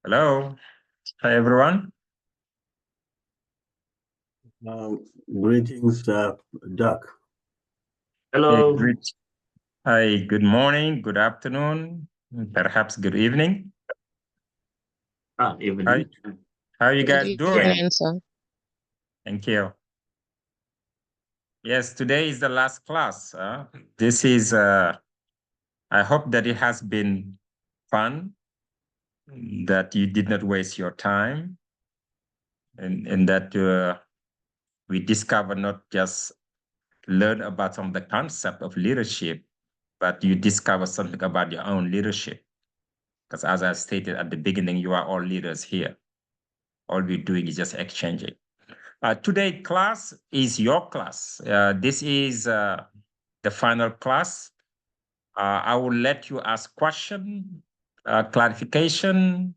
Hello. Hi, everyone. Greetings, Doc. Hey, Hello. great. Hi, good morning, good afternoon, perhaps good evening. Hi, Evening. how you Good guys doing? evening, sir. Thank you. Yes, today is the last class. This is, I hope that it has been fun, that you did not waste your time, and that we discover not just learn about some of the concept of leadership, but you discover something about your own leadership. Because as I stated at the beginning, you are all leaders here. All we're doing is just exchanging. Today class is your class. This is the final class. I will let you ask question, clarification.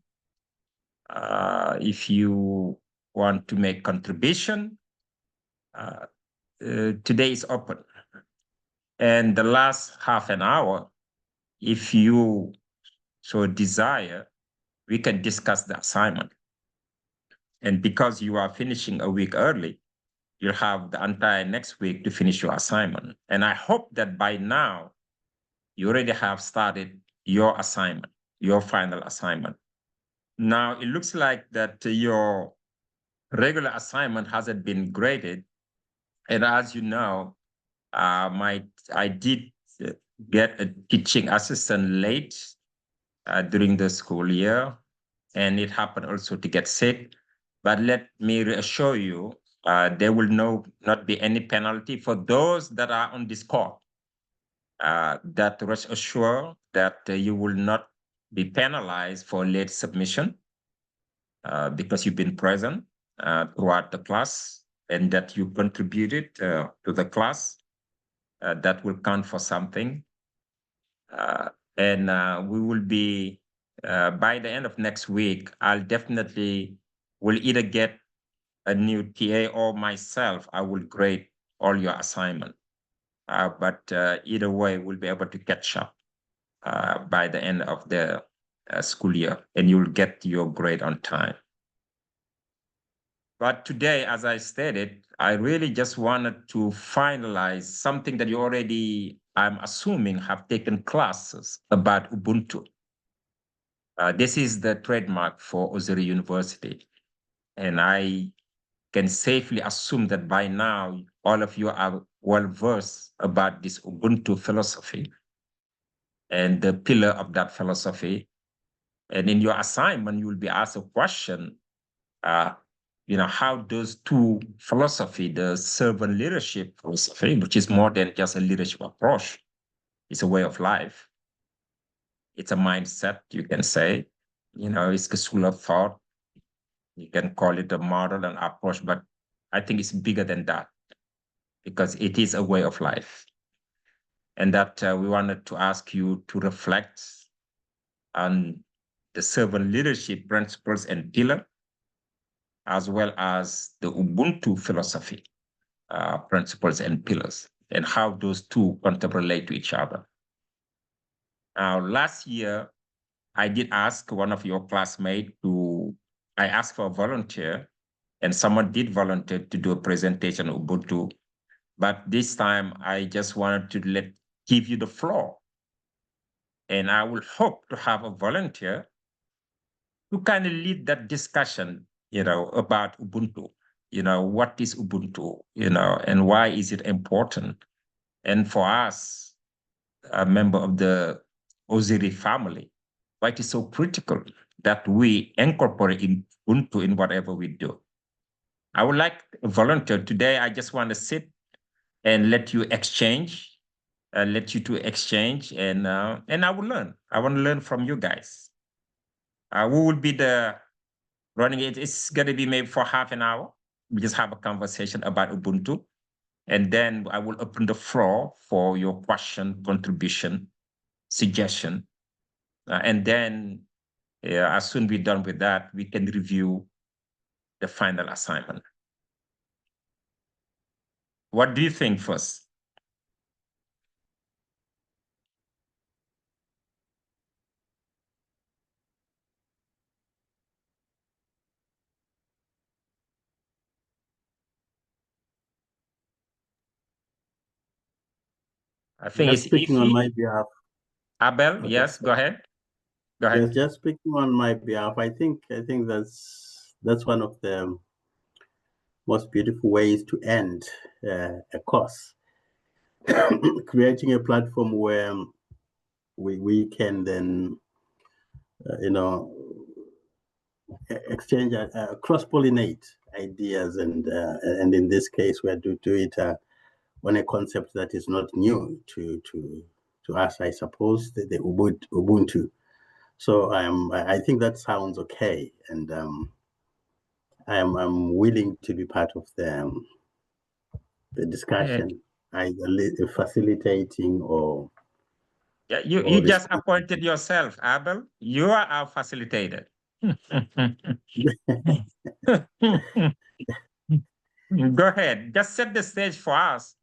If you want to make contribution, today is open. And the last half an hour, if you so desire, we can discuss the assignment. And because you are finishing a week early, you'll have the entire next week to finish your assignment. And I hope that by now, you already have started your assignment, your final assignment. Now, it looks like that your regular assignment hasn't been graded. And as you know, I did get a teaching assistant late during the school year, and it happened also to get sick. But let me reassure you, there will not be any penalty for those that are on this call. That rest assured that you will not be penalized for late submission because you've been present throughout the class and that you contributed to the class. That will count for something. And we will be, by the end of next week, I'll definitely will either get a new TA or myself, I will grade all your assignment. But either way, we'll be able to catch up by the end of the school year, and you'll get your grade on time. But today, as I stated, I really just wanted to finalize something that you already, I'm assuming, have taken classes about Ubuntu. This is the trademark for Osiri University. And I can safely assume that by now, all of you are well versed about this Ubuntu philosophy and the pillar of that philosophy. And in your assignment, you will be asked a question, how those two philosophy, the servant leadership philosophy, which is more than just a leadership approach, it's a way of life. It's a mindset, you can say, it's a school of thought. You can call it a model and approach, but I think it's bigger than that because it is a way of life. And that we wanted to ask you to reflect on the servant leadership principles and pillar, as well as the Ubuntu philosophy principles and pillars, and how those two relate to each other. Now, last year, I did ask one of your classmates I asked for a volunteer, and someone did volunteer to do a presentation on Ubuntu. But this time, I just wanted to give you the floor. And I will hope to have a volunteer to kind of lead that discussion, about Ubuntu. What is Ubuntu, and why is it important? And for us, a member of the Osiri family, why it is so critical that we incorporate Ubuntu in whatever we do. I would like a volunteer today. I just want to sit and let you exchange, let you two exchange, and I will learn. I want to learn from you guys. Who will be the running it? It's going to be maybe for half an hour. We just have a conversation about Ubuntu. And then I will open the floor for your question, contribution, suggestion. And then as soon as we're done with that, we can review the final assignment. What do you think first? I think Just it's speaking on my Ify. behalf. Abel, Okay. yes, go ahead. Go Yes, ahead. just speaking on my behalf. I think that's one of the most beautiful ways to end a course. Creating a platform where we can then, you know, exchange, cross-pollinate ideas, and in this case, we do it on a concept that is not new to us, I suppose, the Ubuntu. So I think that sounds okay, and I'm willing to be part of the discussion, either facilitating or Yeah, you just appointed yourself, Abel. You are our facilitator. Go ahead. Just set the stage for us.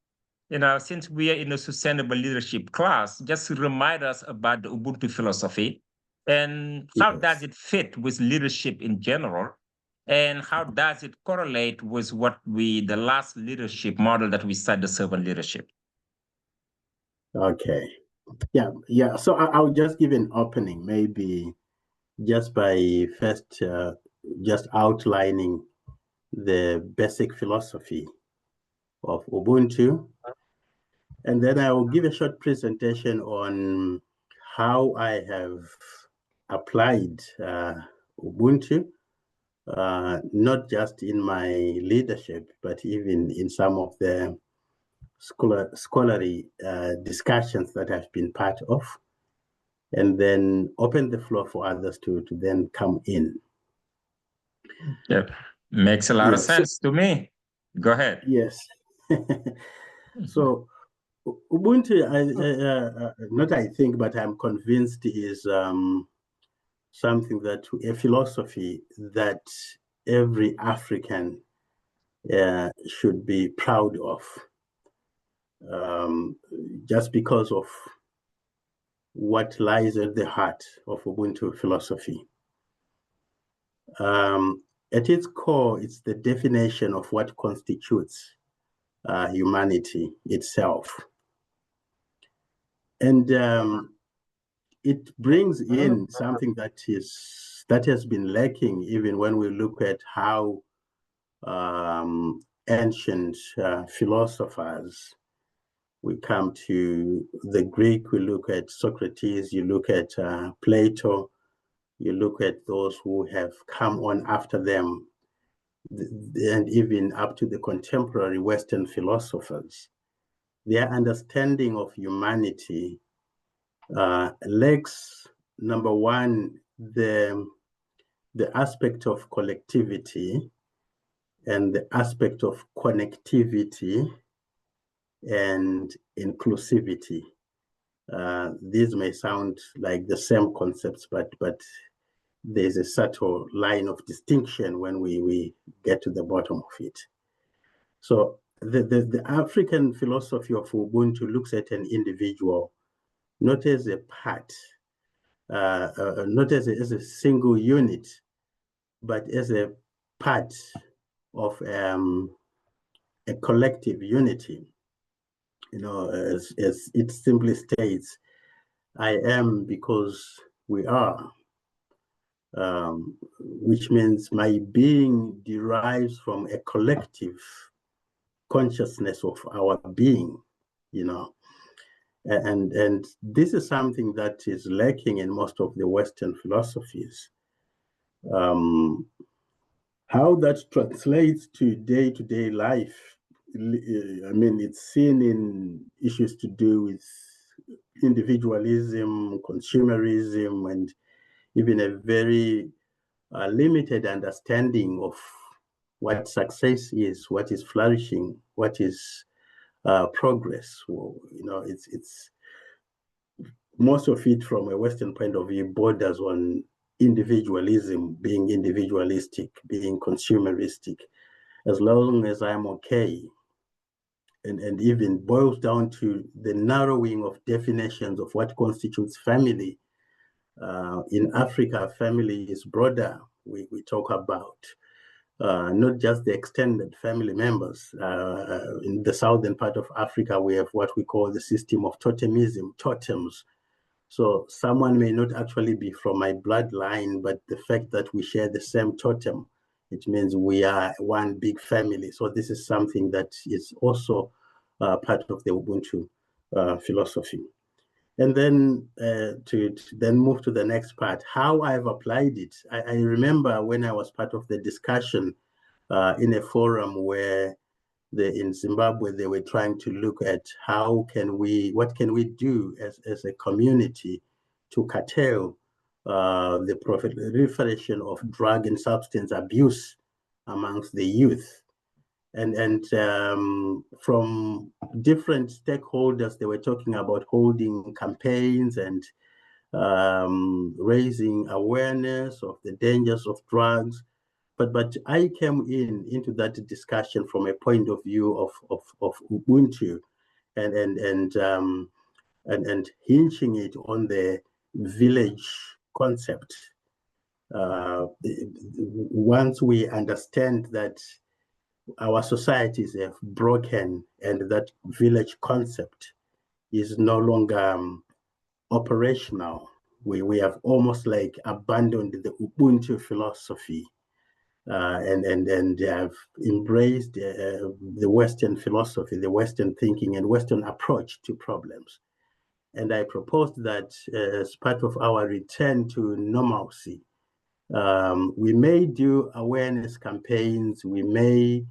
Since we are in a sustainable leadership class, just remind us about the Ubuntu philosophy and how does yes. it fit with leadership in general, and how does it correlate with the last leadership model that we studied, the servant leadership. Okay. Yeah. So I'll just give an opening, maybe just by first just outlining the basic philosophy of Ubuntu. And then I will give a short presentation on how I have applied Ubuntu, not just in my leadership, but even in some of the scholarly discussions that I've been part of, and then open the floor for others to then come in. Yep. Makes a lot of sense to me. Go ahead. Yes. So Ubuntu, not I think, but I'm convinced is something that, a philosophy that every African should be proud of, just because of what lies at the heart of Ubuntu philosophy. At its core, it's the definition of what constitutes humanity itself. And it brings in something that has been lacking, even when we look at how ancient philosophers, we come to the Greek, we look at Socrates, you look at Plato, you look at those who have come on after them, and even up to the contemporary Western philosophers. Their understanding of humanity lacks, number one, the aspect of collectivity and the aspect of connectivity and inclusivity. These may sound like the same concepts, but there's a subtle line of distinction when we get to the bottom of it. So the African philosophy of Ubuntu looks at an individual not as a part, not as a single unit, but as a part of a collective unity. As it simply states, I am because we are, which means my being derives from a collective consciousness of our being, and this is something that is lacking in most of the Western philosophies. How that translates to day-to-day life, I mean, it's seen in issues to do with individualism, consumerism, and even a very limited understanding of what success is, what is flourishing, what is progress. Well, it's most of it, from a Western point of view, borders on individualism, being individualistic, being consumeristic. As long as I'm okay, and even boils down to the narrowing of definitions of what constitutes family. In Africa, family is broader. We talk about not just the extended family members. In the southern part of Africa, we have what we call the system of totemism, totems. So someone may not actually be from my bloodline, but the fact that we share the same totem, it means we are one big family. So this is something that is also part of the Ubuntu philosophy. And then to then move to the next part, how I've applied it. I remember when I was part of the discussion in a forum where in Zimbabwe, they were trying to look at what can we do as a community to curtail the proliferation of drug and substance abuse amongst the youth. And from different stakeholders, they were talking about holding campaigns and raising awareness of the dangers of drugs. But I came into that discussion from a point of view of Ubuntu and hinging it on the village concept. Once we understand that our societies have broken and that village concept is no longer operational, we have almost like abandoned the Ubuntu philosophy. And have embraced the Western philosophy, the Western thinking, and Western approach to problems. And I proposed that as part of our return to normalcy, we may do awareness campaigns, we may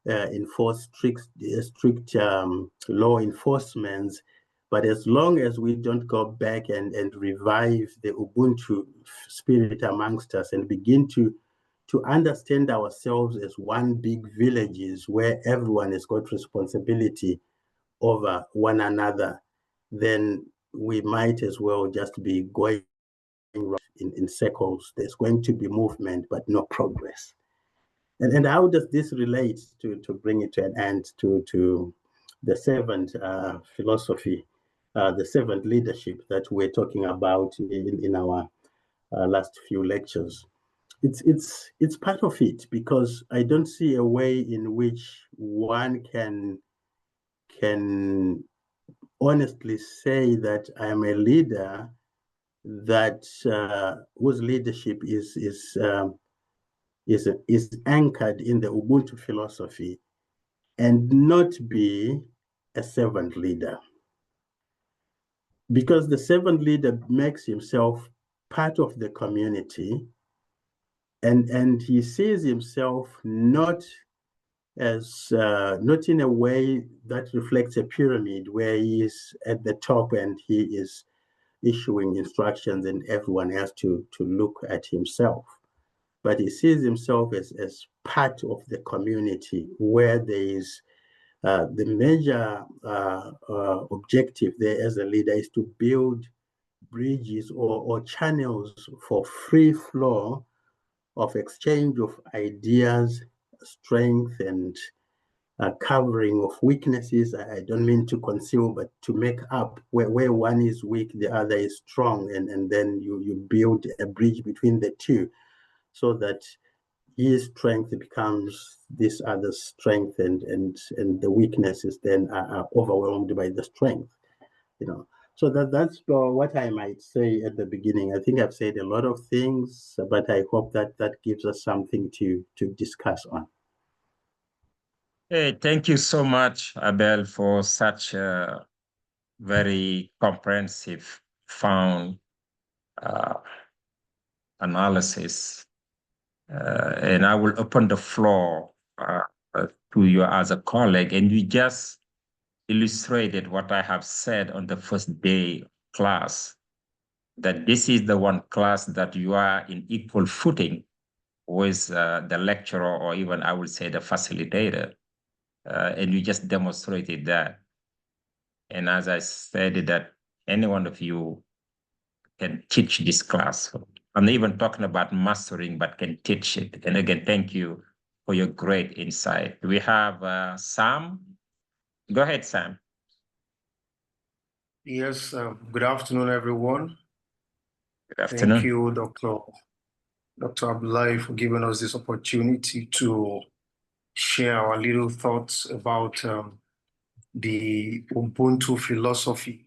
enforce strict law enforcement, but as long as we don't go back and revive the Ubuntu spirit amongst us and begin to understand ourselves as one big villages where everyone has got responsibility over one another, then we might as well just be going in circles. There's going to be movement, but no progress. And how does this relate to bring it to an end to the servant philosophy, the servant leadership that we're talking about in our last few lectures? It's part of it, because I don't see a way in which one can honestly say that I am a leader that whose leadership is anchored in the Ubuntu philosophy and not be a servant leader. Because the servant leader makes himself part of the community, and he sees himself not as not in a way that reflects a pyramid where he is at the top and he is issuing instructions and everyone has to look at himself. But he sees himself as part of the community where there is the major objective there as a leader is to build bridges or channels for free flow of exchange of ideas, strength, and covering of weaknesses. I don't mean to conceal, but to make up where one is weak, the other is strong, and then you build a bridge between the two so that his strength becomes this other's strength, and the weaknesses then are overwhelmed by the strength, you know. So that's what I might say at the beginning. I think I've said a lot of things, but I hope that gives us something to discuss on. Hey, thank you so much, Abel, for such a very comprehensive, found analysis. And I will open the floor to you as a colleague. And you just illustrated what I have said on the first day class, that this is the one class that you are in equal footing with the lecturer, or even I would say the facilitator. And you just demonstrated that. And as I said, that any one of you can teach this class. I'm not even talking about mastering, but can teach it. And again, thank you for your great insight. We have Sam. Go ahead, Sam. Yes, good afternoon, everyone. Good afternoon. Thank you, Dr. Dr. Abdullahi, for giving us this opportunity to share our little thoughts about the Ubuntu philosophy.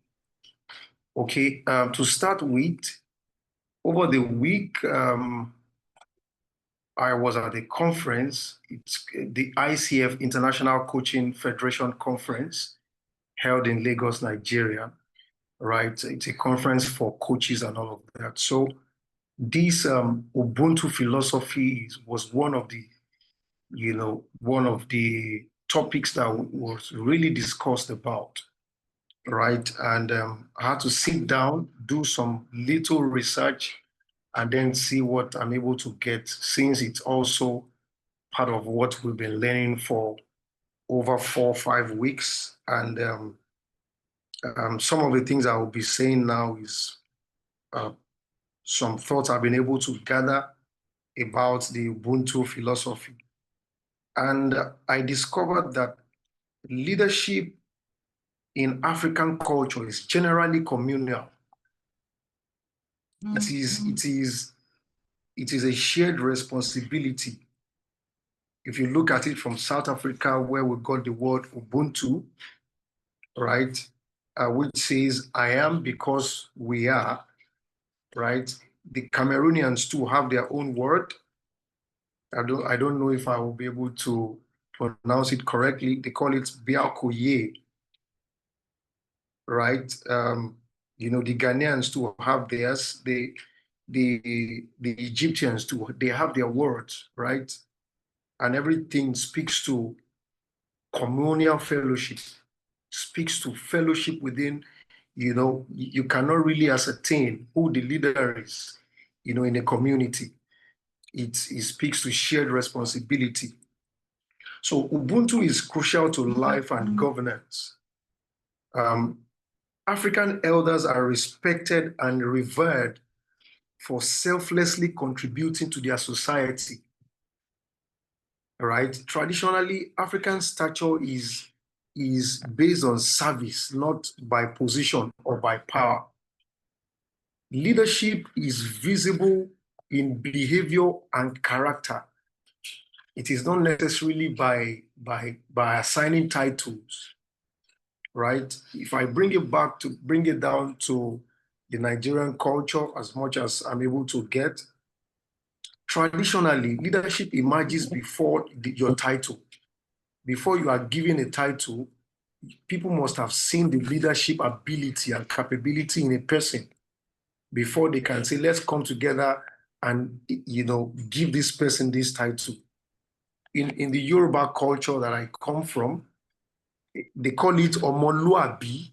Okay, to start with, over the week, I was at a conference. It's the ICF International Coaching Federation Conference held in Lagos, Nigeria, right? It's a conference for coaches and all of that. So this Ubuntu philosophy was one of the, one of the topics that was really discussed about, right? And I had to sit down, do some little research, and then see what I'm able to get, since it's also part of what we've been learning for over 4 or 5 weeks. And some of the things I will be saying now is some thoughts I've been able to gather about the Ubuntu philosophy. And I discovered that leadership in African culture is generally communal. It is a shared responsibility. If you look at it from South Africa, where we got the word Ubuntu, right, which says, I am because we are, right? The Cameroonians too have their own word. I don't know if I will be able to pronounce it correctly. They call it Biakoye, right? The Ghanaians too have theirs. The Egyptians too, they have their words, right? And everything speaks to communal fellowship, speaks to fellowship within, you cannot really ascertain who the leader is, in a community. It speaks to shared responsibility. So Ubuntu is crucial to life and governance. African elders are respected and revered for selflessly contributing to their society, right? Traditionally, African stature is based on service, not by position or by power. Leadership is visible in behavior and character. It is not necessarily by assigning titles, right? If I bring it down to the Nigerian culture, as much as I'm able to get, traditionally, leadership emerges before your title. Before you are given a title, people must have seen the leadership ability and capability in a person before they can say, let's come together and, give this person this title. In the Yoruba culture that I come from, they call it Omoluabi.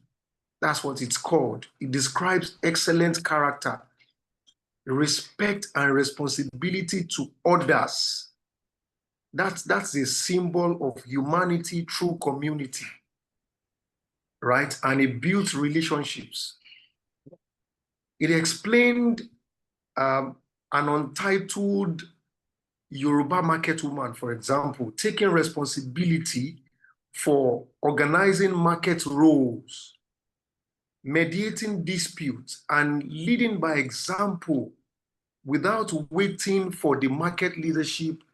That's what it's called. It describes excellent character, respect, and responsibility to others. That's a symbol of humanity through community, right? And it builds relationships. It explained an untitled Yoruba market woman, for example, taking responsibility for organizing market roles, mediating disputes, and leading by example without waiting for the market leadership,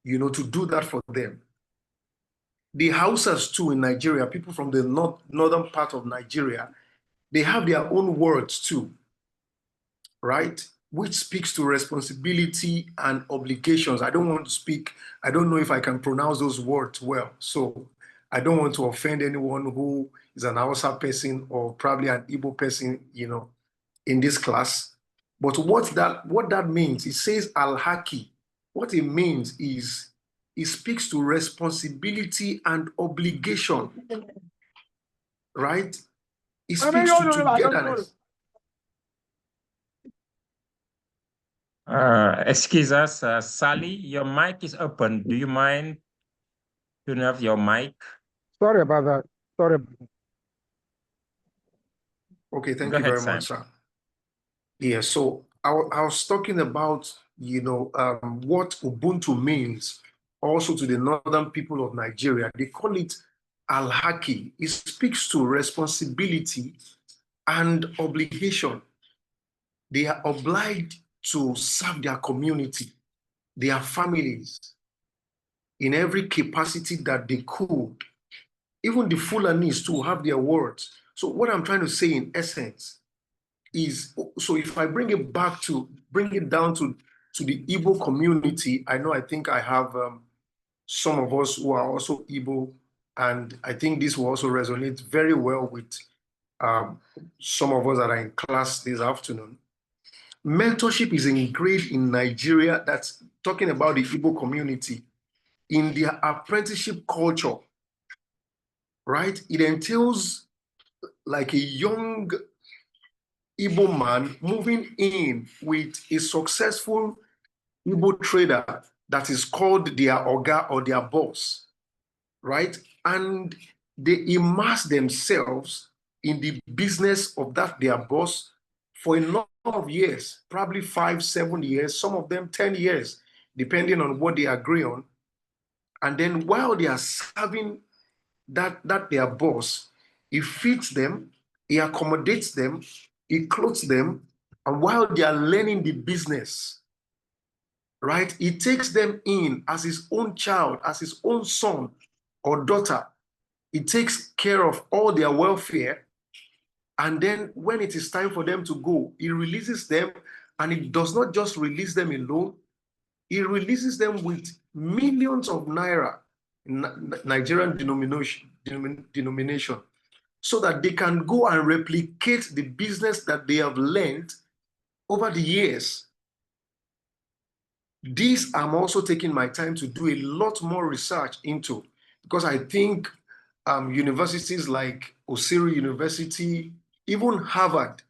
to do that for them. The Hausas too in Nigeria, people from the northern part of Nigeria, they have their own words too, right? Which speaks to responsibility and obligations. I don't know if I can pronounce those words well. So I don't want to offend anyone who is an Hausa person or probably an Igbo person, in this class. But what that means, it says al-haki. What it means is it speaks to responsibility and obligation, right? It speaks to togetherness. Excuse us, Sally, your mic is open. Do you mind turning off your mic? Sorry about that. Sorry. Okay, thank Go you ahead, very much, sir. Yeah, so I was talking about, what Ubuntu means also to the northern people of Nigeria. They call it al-haki. It speaks to responsibility and obligation. They are obliged to serve their community, their families, in every capacity that they could. Even the Fulanis too have their words. So what I'm trying to say in essence is, so if I bring it down to the Igbo community, I think I have some of us who are also Igbo, and I think this will also resonate very well with some of us that are in class this afternoon. Mentorship is engraved in Nigeria, that's talking about the Igbo community, in their apprenticeship culture, right? It entails like a young Igbo man moving in with a successful Igbo trader that is called their oga or their boss, right? And they immerse themselves in the business of that their boss for a lot of years, probably 5, 7 years, some of them 10 years, depending on what they agree on. And then while they are serving that their boss, he feeds them, he accommodates them, he clothes them, and while they are learning the business, right, he takes them in as his own child, as his own son or daughter. He takes care of all their welfare. And then when it is time for them to go, he releases them, and he does not just release them alone, he releases them with millions of naira, Nigerian denomination, so that they can go and replicate the business that they have learned over the years. This I'm also taking my time to do a lot more research into, because I think universities like Osiri University, even Harvard,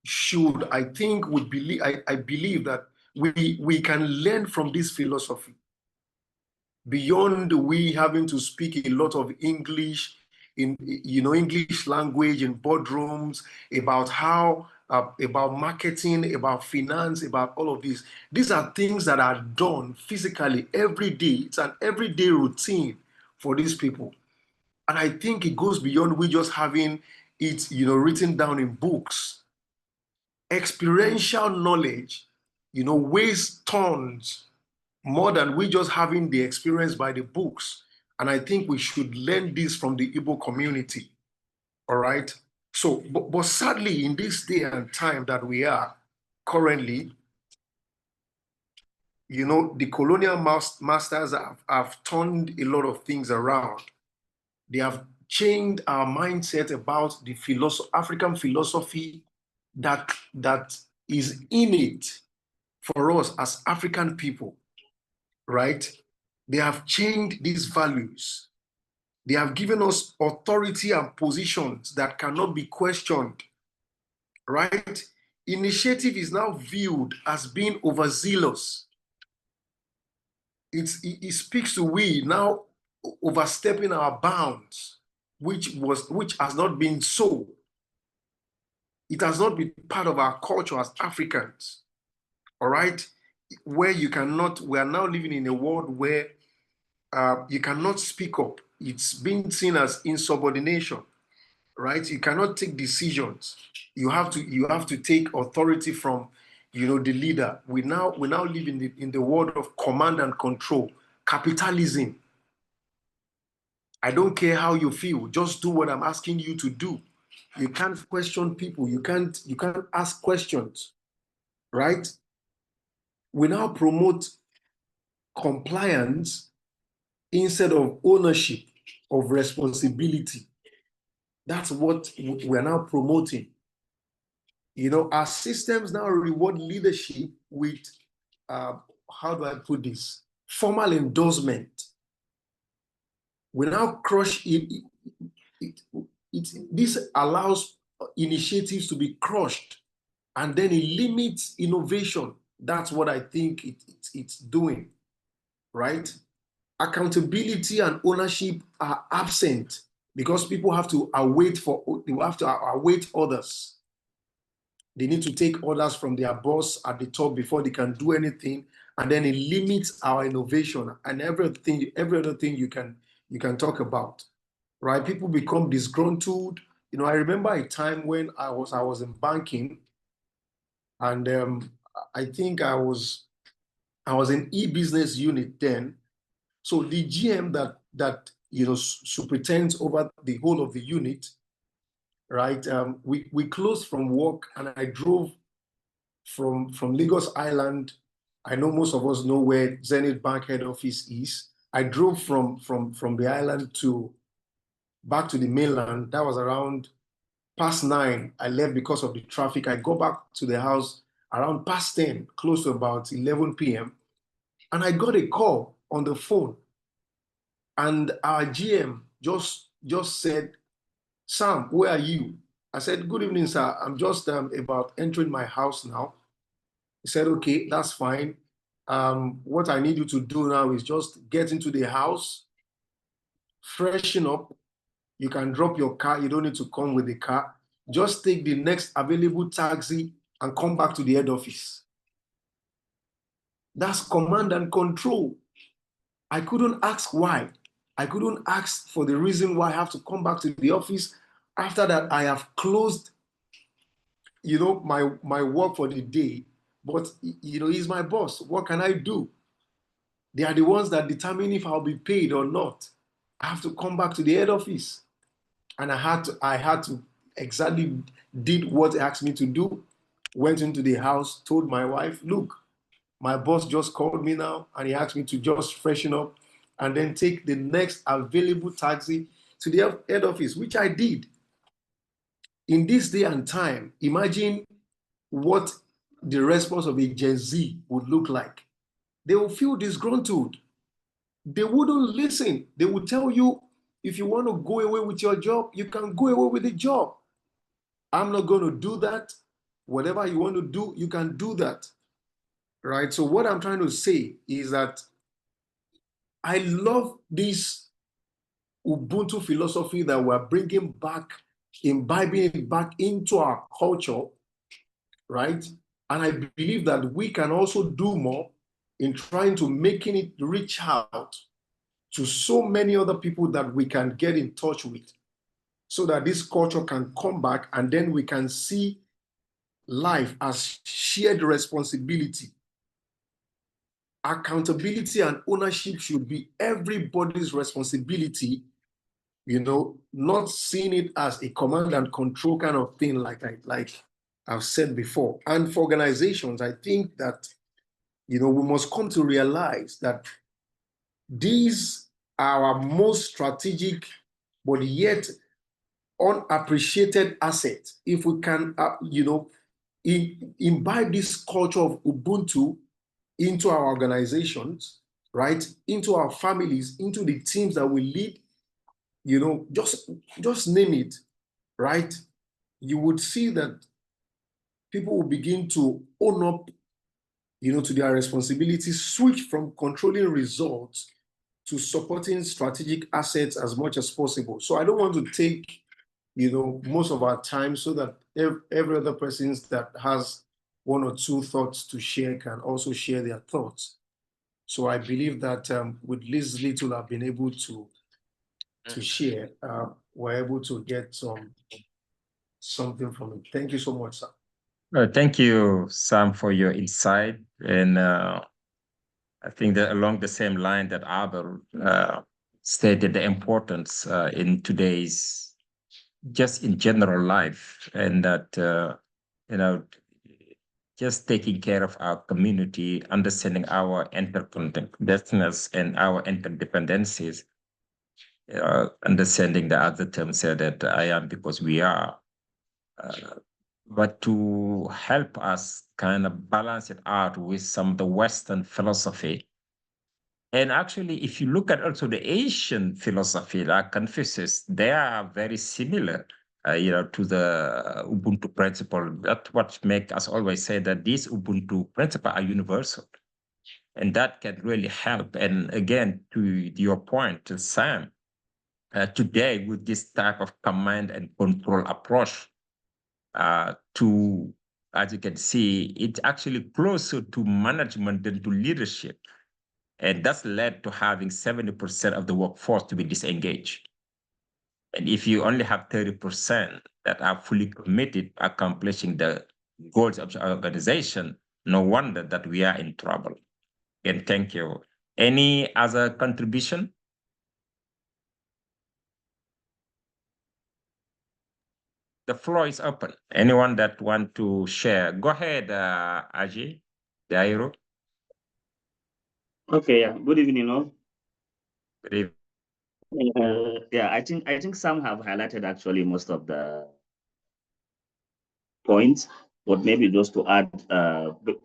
should, I think, would believe, I believe that we can learn from this philosophy beyond we having to speak a lot of English in English language in boardrooms about how about marketing, about finance, about all of these. These are things that are done physically every day. It's an everyday routine for these people. And I think it goes beyond we just having it, written down in books. Experiential knowledge, weighs tons more than we just having the experience by the books. And I think we should learn this from the Igbo community. All right. So, but sadly, in this day and time that we are currently, the colonial masters have turned a lot of things around. They have changed our mindset about the African philosophy that is innate for us as African people, right? They have changed these values. They have given us authority and positions that cannot be questioned, right? Initiative is now viewed as being overzealous. It speaks to we now overstepping our bounds, which has not been so. It has not been part of our culture as Africans, all right? Where we are now living in a world where you cannot speak up. It's being seen as insubordination, right? You cannot take decisions. You have to take authority from, the leader. We now live in the world of command and control, capitalism. I don't care how you feel. Just do what I'm asking you to do. You can't question people. You can't ask questions, right? We now promote compliance instead of ownership, of responsibility. That's what we're now promoting. Our systems now reward leadership with, how do I put this? Formal endorsement. We now crush it. This allows initiatives to be crushed, and then it limits innovation. That's what I think it's doing, right? Accountability and ownership are absent because people have to await others. They need to take orders from their boss at the top before they can do anything, and then it limits our innovation and every other thing you can talk about, right? People become disgruntled. I remember a time when I was in banking, And I think I was in e-business unit then. So the GM that superintends over the whole of the unit, right? We closed from work, and I drove from Lagos Island. I know most of us know where Zenith Bank head office is. I drove from the island back to the mainland. That was around past 9. I left because of the traffic. I got back to the house around past 10, close to about 11 p.m. And I got a call on the phone. And our GM just said, "Sam, where are you?" I said, "Good evening, sir. I'm just about entering my house now." He said, "Okay, that's fine. What I need you to do now is just get into the house, freshen up. You can drop your car. You don't need to come with the car. Just take the next available taxi and come back to the head office." That's command and control. I couldn't ask why. I couldn't ask for the reason why I have to come back to the office after that I have closed, my work for the day. But, he's my boss. What can I do? They are the ones that determine if I'll be paid or not. I have to come back to the head office. And I had to exactly did what he asked me to do. Went into the house, told my wife, "Look, my boss just called me now, and he asked me to just freshen up and then take the next available taxi to the head office," which I did. In this day and time, imagine what the response of a Gen Z would look like. They will feel disgruntled. They wouldn't listen. They would tell you, if you want to go away with your job, you can go away with the job. I'm not going to do that. Whatever you want to do, you can do that. Right? So what I'm trying to say is that I love this Ubuntu philosophy that we're bringing back, imbibing it back into our culture, right? And I believe that we can also do more in trying to making it reach out to so many other people that we can get in touch with, so that this culture can come back, and then we can see life as shared responsibility. Accountability and ownership should be everybody's responsibility, not seeing it as a command and control kind of thing, like I've said before. And for organizations, I think that, we must come to realize that these are our most strategic, but yet unappreciated assets. If we can, imbibe this culture of Ubuntu into our organizations, right, into our families, into the teams that we lead, just name it, right? You would see that people will begin to own up, to their responsibilities, switch from controlling results to supporting strategic assets as much as possible. So I don't want to take, most of our time, so that every other person that has one or two thoughts to share can also share their thoughts. So I believe that with this little I've been able to share, we're able to get something from it. Thank you so much, sir. Thank you, Sam, for your insight. And I think that along the same line that Abel stated, the importance in today's, just in general life, and that, just taking care of our community, understanding our interconnectedness and our interdependencies, understanding the other term said that I am because we are, but to help us kind of balance it out with some of the Western philosophy. And actually, if you look at also the Asian philosophy, like Confucius, they are very similar, to the Ubuntu principle. That's what makes us always say that these Ubuntu principles are universal. And that can really help. And again, to your point, Sam, today with this type of command and control approach, to, as you can see, it's actually closer to management than to leadership. And that's led to having 70% of the workforce to be disengaged. And if you only have 30% that are fully committed to accomplishing the goals of the organization, no wonder that we are in trouble. And thank you. Any other contribution? The floor is open. Anyone that want to share, go ahead, Aji, Dairo. Okay, yeah. Good evening, all. Good evening. Yeah, I think some have highlighted actually most of the points, but maybe just to add,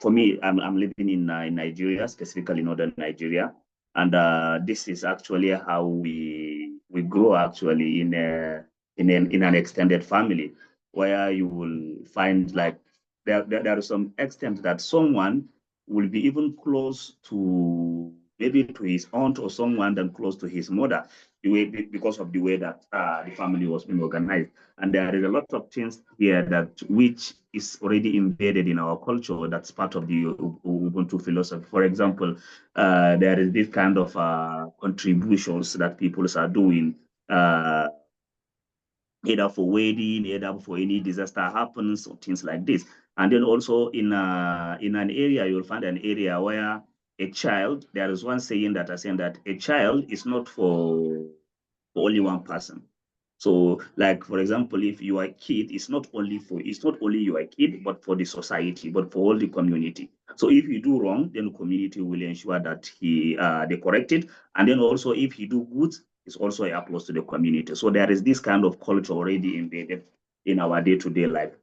for me, I'm living in Nigeria, specifically northern Nigeria, and this is actually how we grow actually in an extended family, where you will find like there is some extent that someone will be even close to maybe to his aunt or someone than close to his mother, because of the way that the family was being organized. And there is a lot of things here that which is already embedded in our culture. That's part of the Ubuntu philosophy. For example, there is this kind of contributions that people are doing. Either for wedding, either for any disaster happens, or things like this. And then also in an area, you'll find an area where a child, there is one saying that I saying that a child is not for only one person. So, like for example, if you are a kid, it's not only you are a kid, but for the society, but for all the community. So if you do wrong, then the community will ensure that they correct it. And then also if he do good, it's also a applause to the community. So there is this kind of culture already embedded in our day-to-day life.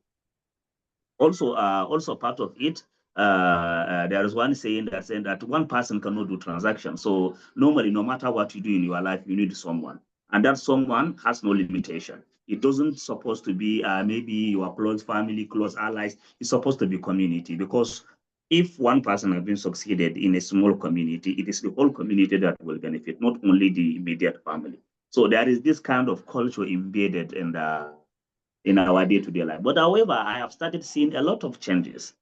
Also part of it, there is one saying that one person cannot do transactions. So normally, no matter what you do in your life, you need someone, and that someone has no limitation. It doesn't supposed to be maybe your close family, close allies. It's supposed to be community, because if one person has been succeeded in a small community, it is the whole community that will benefit, not only the immediate family. So there is this kind of culture embedded in our day-to-day life. But however, I have started seeing a lot of changes.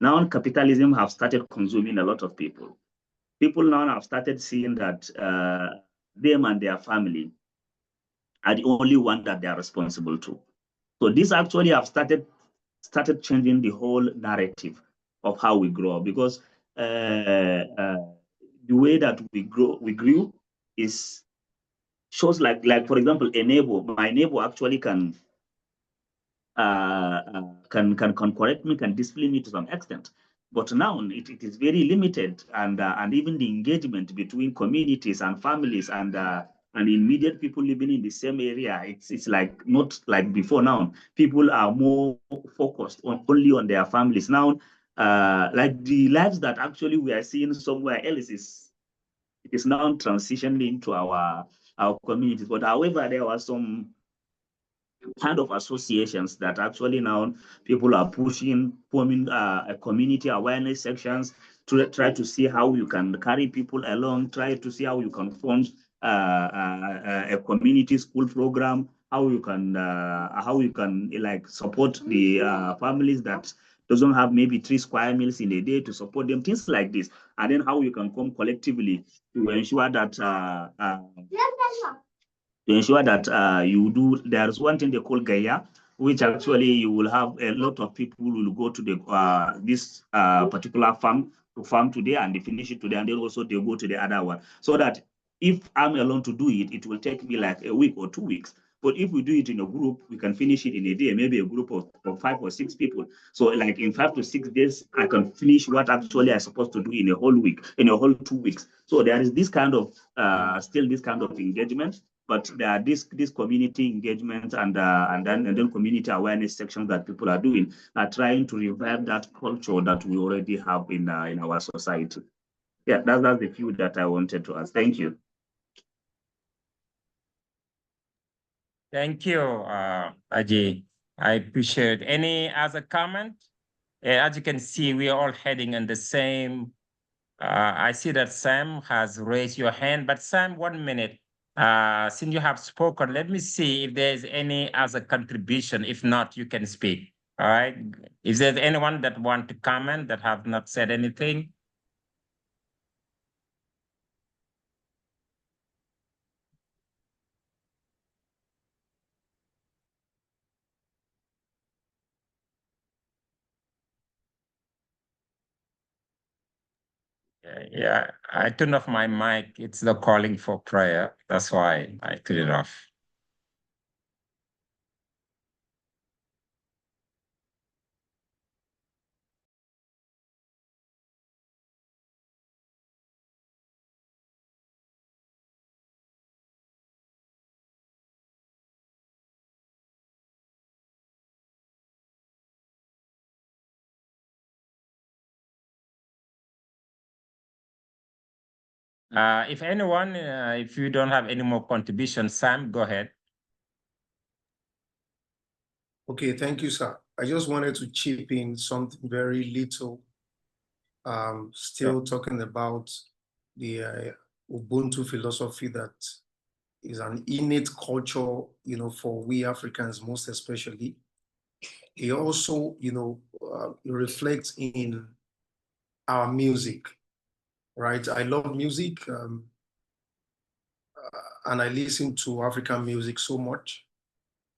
Now capitalism have started consuming a lot of people. People now have started seeing that them and their family are the only one that they are responsible to. So this actually have started changing the whole narrative of how we grow, because the way that we grew is shows like for example, my neighbor actually can correct me, can discipline me to some extent. But now it is very limited, and even the engagement between communities and families and immediate people living in the same area, it's like not like before. Now people are more focused only on their families now. Like the lives that actually we are seeing somewhere else it is now transitioning into our communities. But however, there was some kind of associations that actually now people are forming community awareness sections to try to see how you can carry people along, try to see how you can fund a community school program, how you can like support the families that doesn't have maybe 3 square meals in a day to support them, things like this, and then how you can come collectively to ensure that you do. There's one thing they call Gaia, which actually you will have a lot of people will go to the this particular farm to farm today, and they finish it today, and then also they go to the other one. So that if I'm alone to do it, it will take me like a week or 2 weeks. But if we do it in a group, we can finish it in a day, maybe a group of 5 or 6 people. So like in 5 to 6 days, I can finish what actually I'm supposed to do in a whole week, in a whole 2 weeks. So there is this kind of still this kind of engagement, but there are this community engagement and then community awareness sections that people are doing, are trying to revive that culture that we already have in our society. Yeah, that's the few that I wanted to ask. Thank you. Thank you, Aji. I appreciate. Any other comment? As you can see, we are all heading in the same. I see that Sam has raised your hand, but Sam, 1 minute. Since you have spoken, let me see if there's any other contribution. If not, you can speak. All right. Is there anyone that want to comment that have not said anything? Yeah, I turned off my mic. It's the calling for prayer. That's why I turned it off. If anyone, if you don't have any more contributions, Sam, go ahead. Okay, thank you, sir. I just wanted to chip in something very little. Still talking about the Ubuntu philosophy that is an innate culture, for we Africans most especially. It also, it reflects in our music, right? I love music, and I listen to African music so much,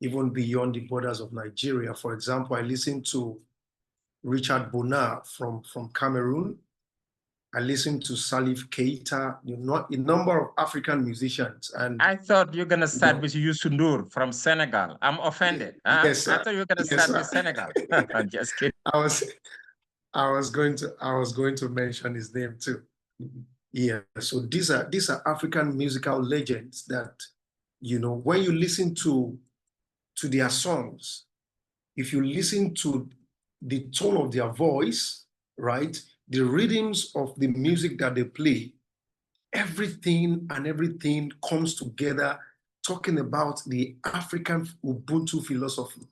even beyond the borders of Nigeria. For example, I listen to Richard Bonar from Cameroon. I listen to Salif Keita, a number of African musicians. And I thought you're gonna start with Youssou N'Dour from Senegal. I'm offended. Yes, sir. I thought you were gonna start with Senegal. I'm just kidding. I was going to mention his name too. Yeah. So these are African musical legends that, when you listen to their songs, if you listen to the tone of their voice, right, the rhythms of the music that they play, everything comes together talking about the African Ubuntu philosophy.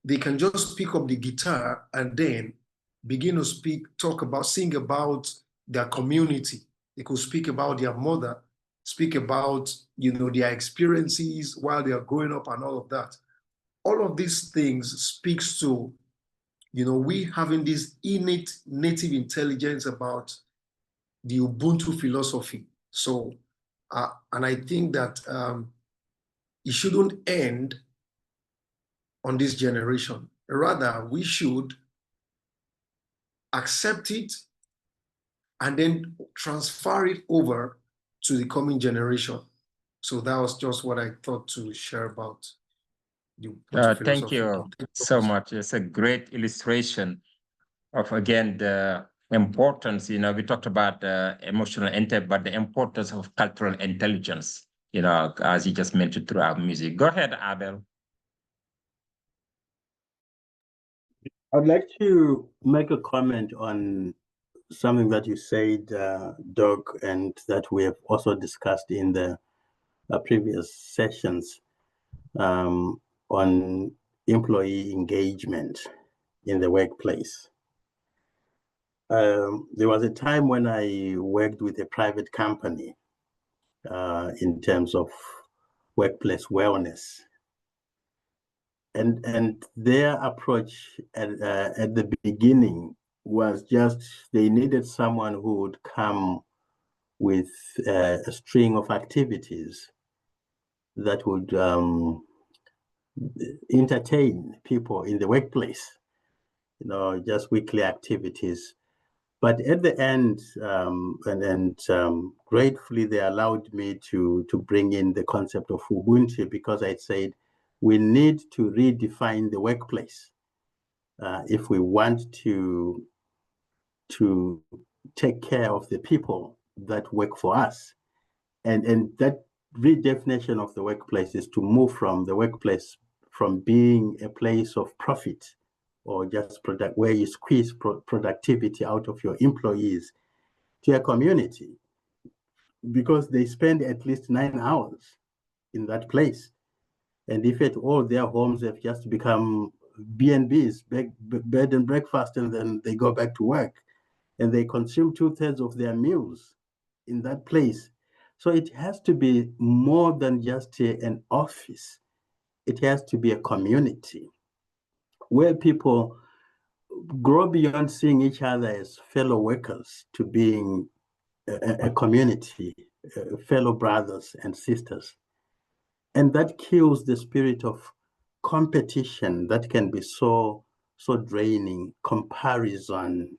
They can just pick up the guitar and then begin to sing about their community. They could speak about their mother, speak about, their experiences while they are growing up and all of that. All of these things speaks to, we having this innate native intelligence about the Ubuntu philosophy. So, and I think that it shouldn't end on this generation. Rather, we should accept it and then transfer it over to the coming generation. So that was just what I thought to share about the Ubuntu philosophy. Thank you so much. It's a great illustration of, again, the importance, we talked about emotional intent, but the importance of cultural intelligence, as you just mentioned throughout music. Go ahead, Abel. I'd like to make a comment on something that you said, Doug, and that we have also discussed in the previous sessions on employee engagement in the workplace. There was a time when I worked with a private company in terms of workplace wellness. And their approach at the beginning was just they needed someone who would come with a string of activities that would entertain people in the workplace, just weekly activities. But at the end, gratefully, they allowed me to bring in the concept of Ubuntu, because I said we need to redefine the workplace if we want to take care of the people that work for us. And that redefinition of the workplace is to move from the workplace from being a place of profit or just product where you squeeze productivity out of your employees to a community, because they spend at least 9 hours in that place. And if at all their homes have just become B&Bs, bed and breakfast, and then they go back to work and they consume 2/3 of their meals in that place. So it has to be more than just an office. It has to be a community where people grow beyond seeing each other as fellow workers to being a community, fellow brothers and sisters. And that kills the spirit of competition that can be so draining, comparison,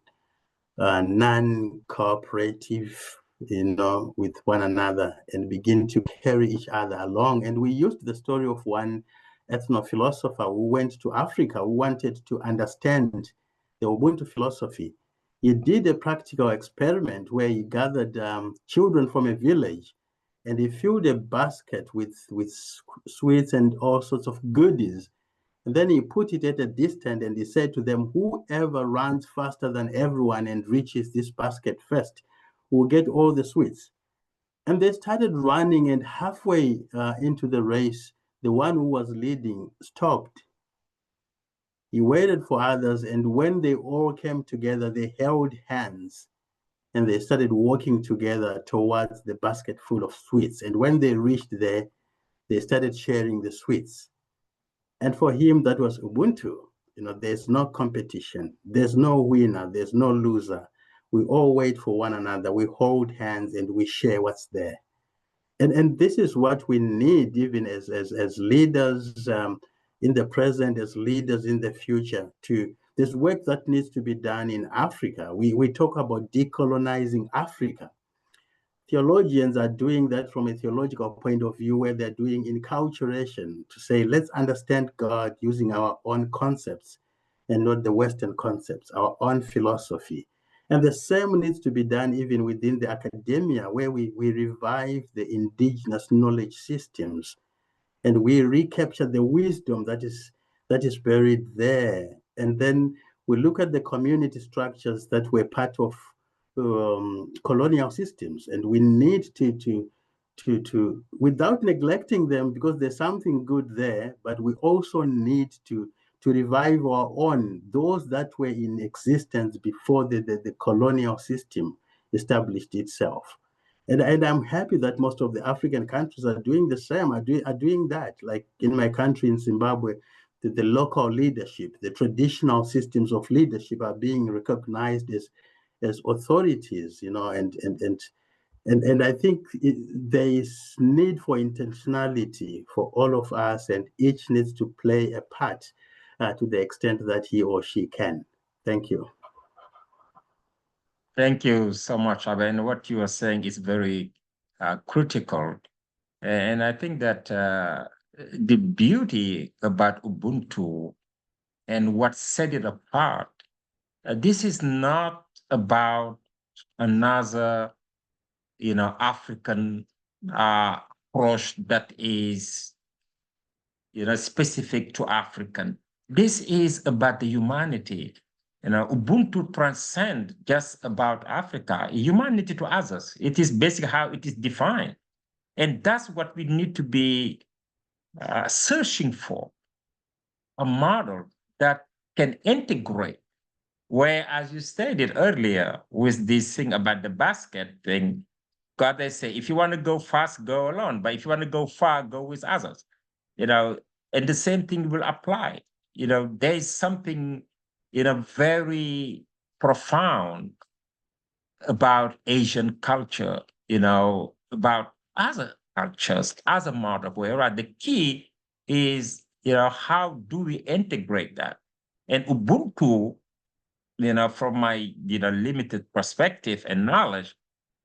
non-cooperative, with one another and begin to carry each other along. And we used the story of one ethno-philosopher who went to Africa, who wanted to understand the Ubuntu philosophy. He did a practical experiment where he gathered children from a village and he filled a basket with sweets and all sorts of goodies. And then he put it at a distance and he said to them, whoever runs faster than everyone and reaches this basket first will get all the sweets. And they started running, and halfway into the race, the one who was leading stopped. He waited for others, and when they all came together, they held hands and they started walking together towards the basket full of sweets. And when they reached there, they started sharing the sweets. And for him, that was Ubuntu. There's no competition. There's no winner. There's no loser. We all wait for one another. We hold hands and we share what's there. And this is what we need, even as leaders in the present, as leaders in the future. There's work that needs to be done in Africa. We talk about decolonizing Africa. Theologians are doing that from a theological point of view, where they're doing enculturation to say, let's understand God using our own concepts and not the Western concepts, our own philosophy. And the same needs to be done even within the academia, where we revive the indigenous knowledge systems and we recapture the wisdom that is buried there. And then we look at the community structures that were part of colonial systems, and we need to without neglecting them, because there's something good there, but we also need to revive our own, those that were in existence before the colonial system established itself. And I'm happy that most of the African countries are doing the same, are doing that. Like in my country, in Zimbabwe, the local leadership, the traditional systems of leadership are being recognized as authorities, and I think there is need for intentionality for all of us, and each needs to play a part to the extent that he or she can. Thank you. Thank you so much, Abe. And what you are saying is very critical. And I think that the beauty about Ubuntu and what set it apart, this is not about another, African approach that is, specific to African. This is about the humanity. Ubuntu transcends just about Africa, humanity to others. It is basically how it is defined. And that's what we need to be searching for, a model that can integrate, where, as you stated earlier, with this thing about the basket thing, God, they say, if you want to go fast, go alone. But if you want to go far, go with others. And the same thing will apply. There is something, very profound about Asian culture, about other cultures, other model, where the key is, how do we integrate that? And Ubuntu, from my, limited perspective and knowledge,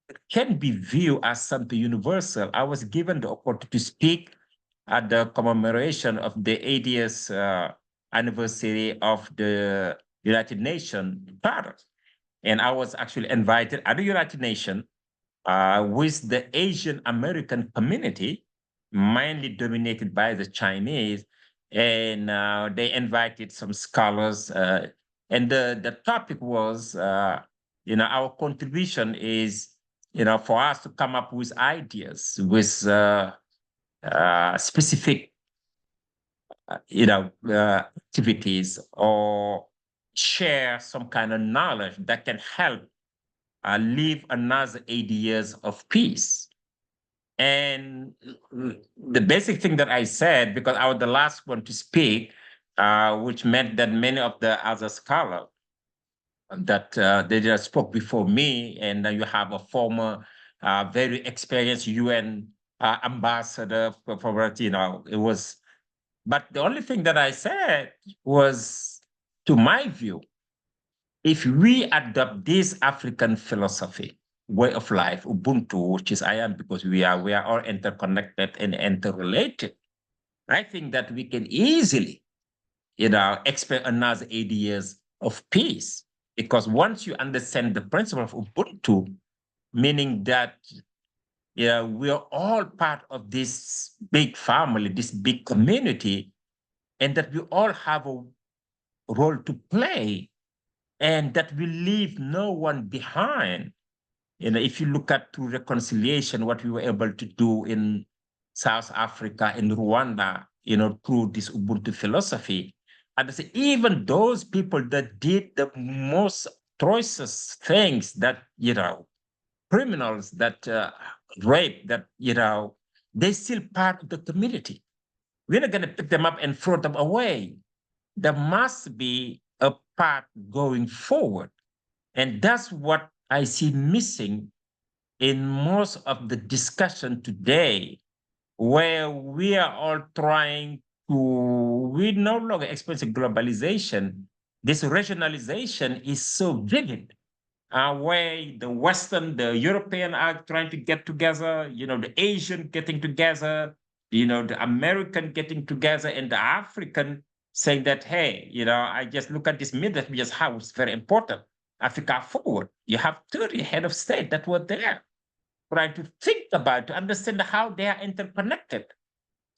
it can be viewed as something universal. I was given the opportunity to speak at the commemoration of the 80th anniversary of the United Nations Charter. And I was actually invited at the United Nations with the Asian American community, mainly dominated by the Chinese. And they invited some scholars. And the topic was, our contribution is, for us to come up with ideas, with specific, activities, or share some kind of knowledge that can help live another 80 years of peace. And the basic thing that I said, because I was the last one to speak, which meant that many of the other scholars that they just spoke before me, and you have a former, very experienced UN ambassador for it was. But the only thing that I said was, to my view, if we adopt this African philosophy, way of life, Ubuntu, which is I am, because we are all interconnected and interrelated, I think that we can easily, expect another 80 years of peace. Because once you understand the principle of Ubuntu, meaning that we are all part of this big family, this big community, and that we all have a role to play, and that we leave no one behind. If you look at to reconciliation, what we were able to do in South Africa, in Rwanda, through this Ubuntu philosophy, and I say even those people that did the most choicest things, that criminals that rape, that they still part of the community. We're not going to pick them up and throw them away. There must be a path going forward. And that's what I see missing in most of the discussion today, where we are all trying to, we no longer experience globalization. This regionalization is so vivid, where the Western, the European are trying to get together, the Asian getting together, the American getting together, and the African saying that, hey, I just look at this myth that we just have, it's very important. Africa forward. You have 30 head of state that were there, trying to think about, to understand how they are interconnected.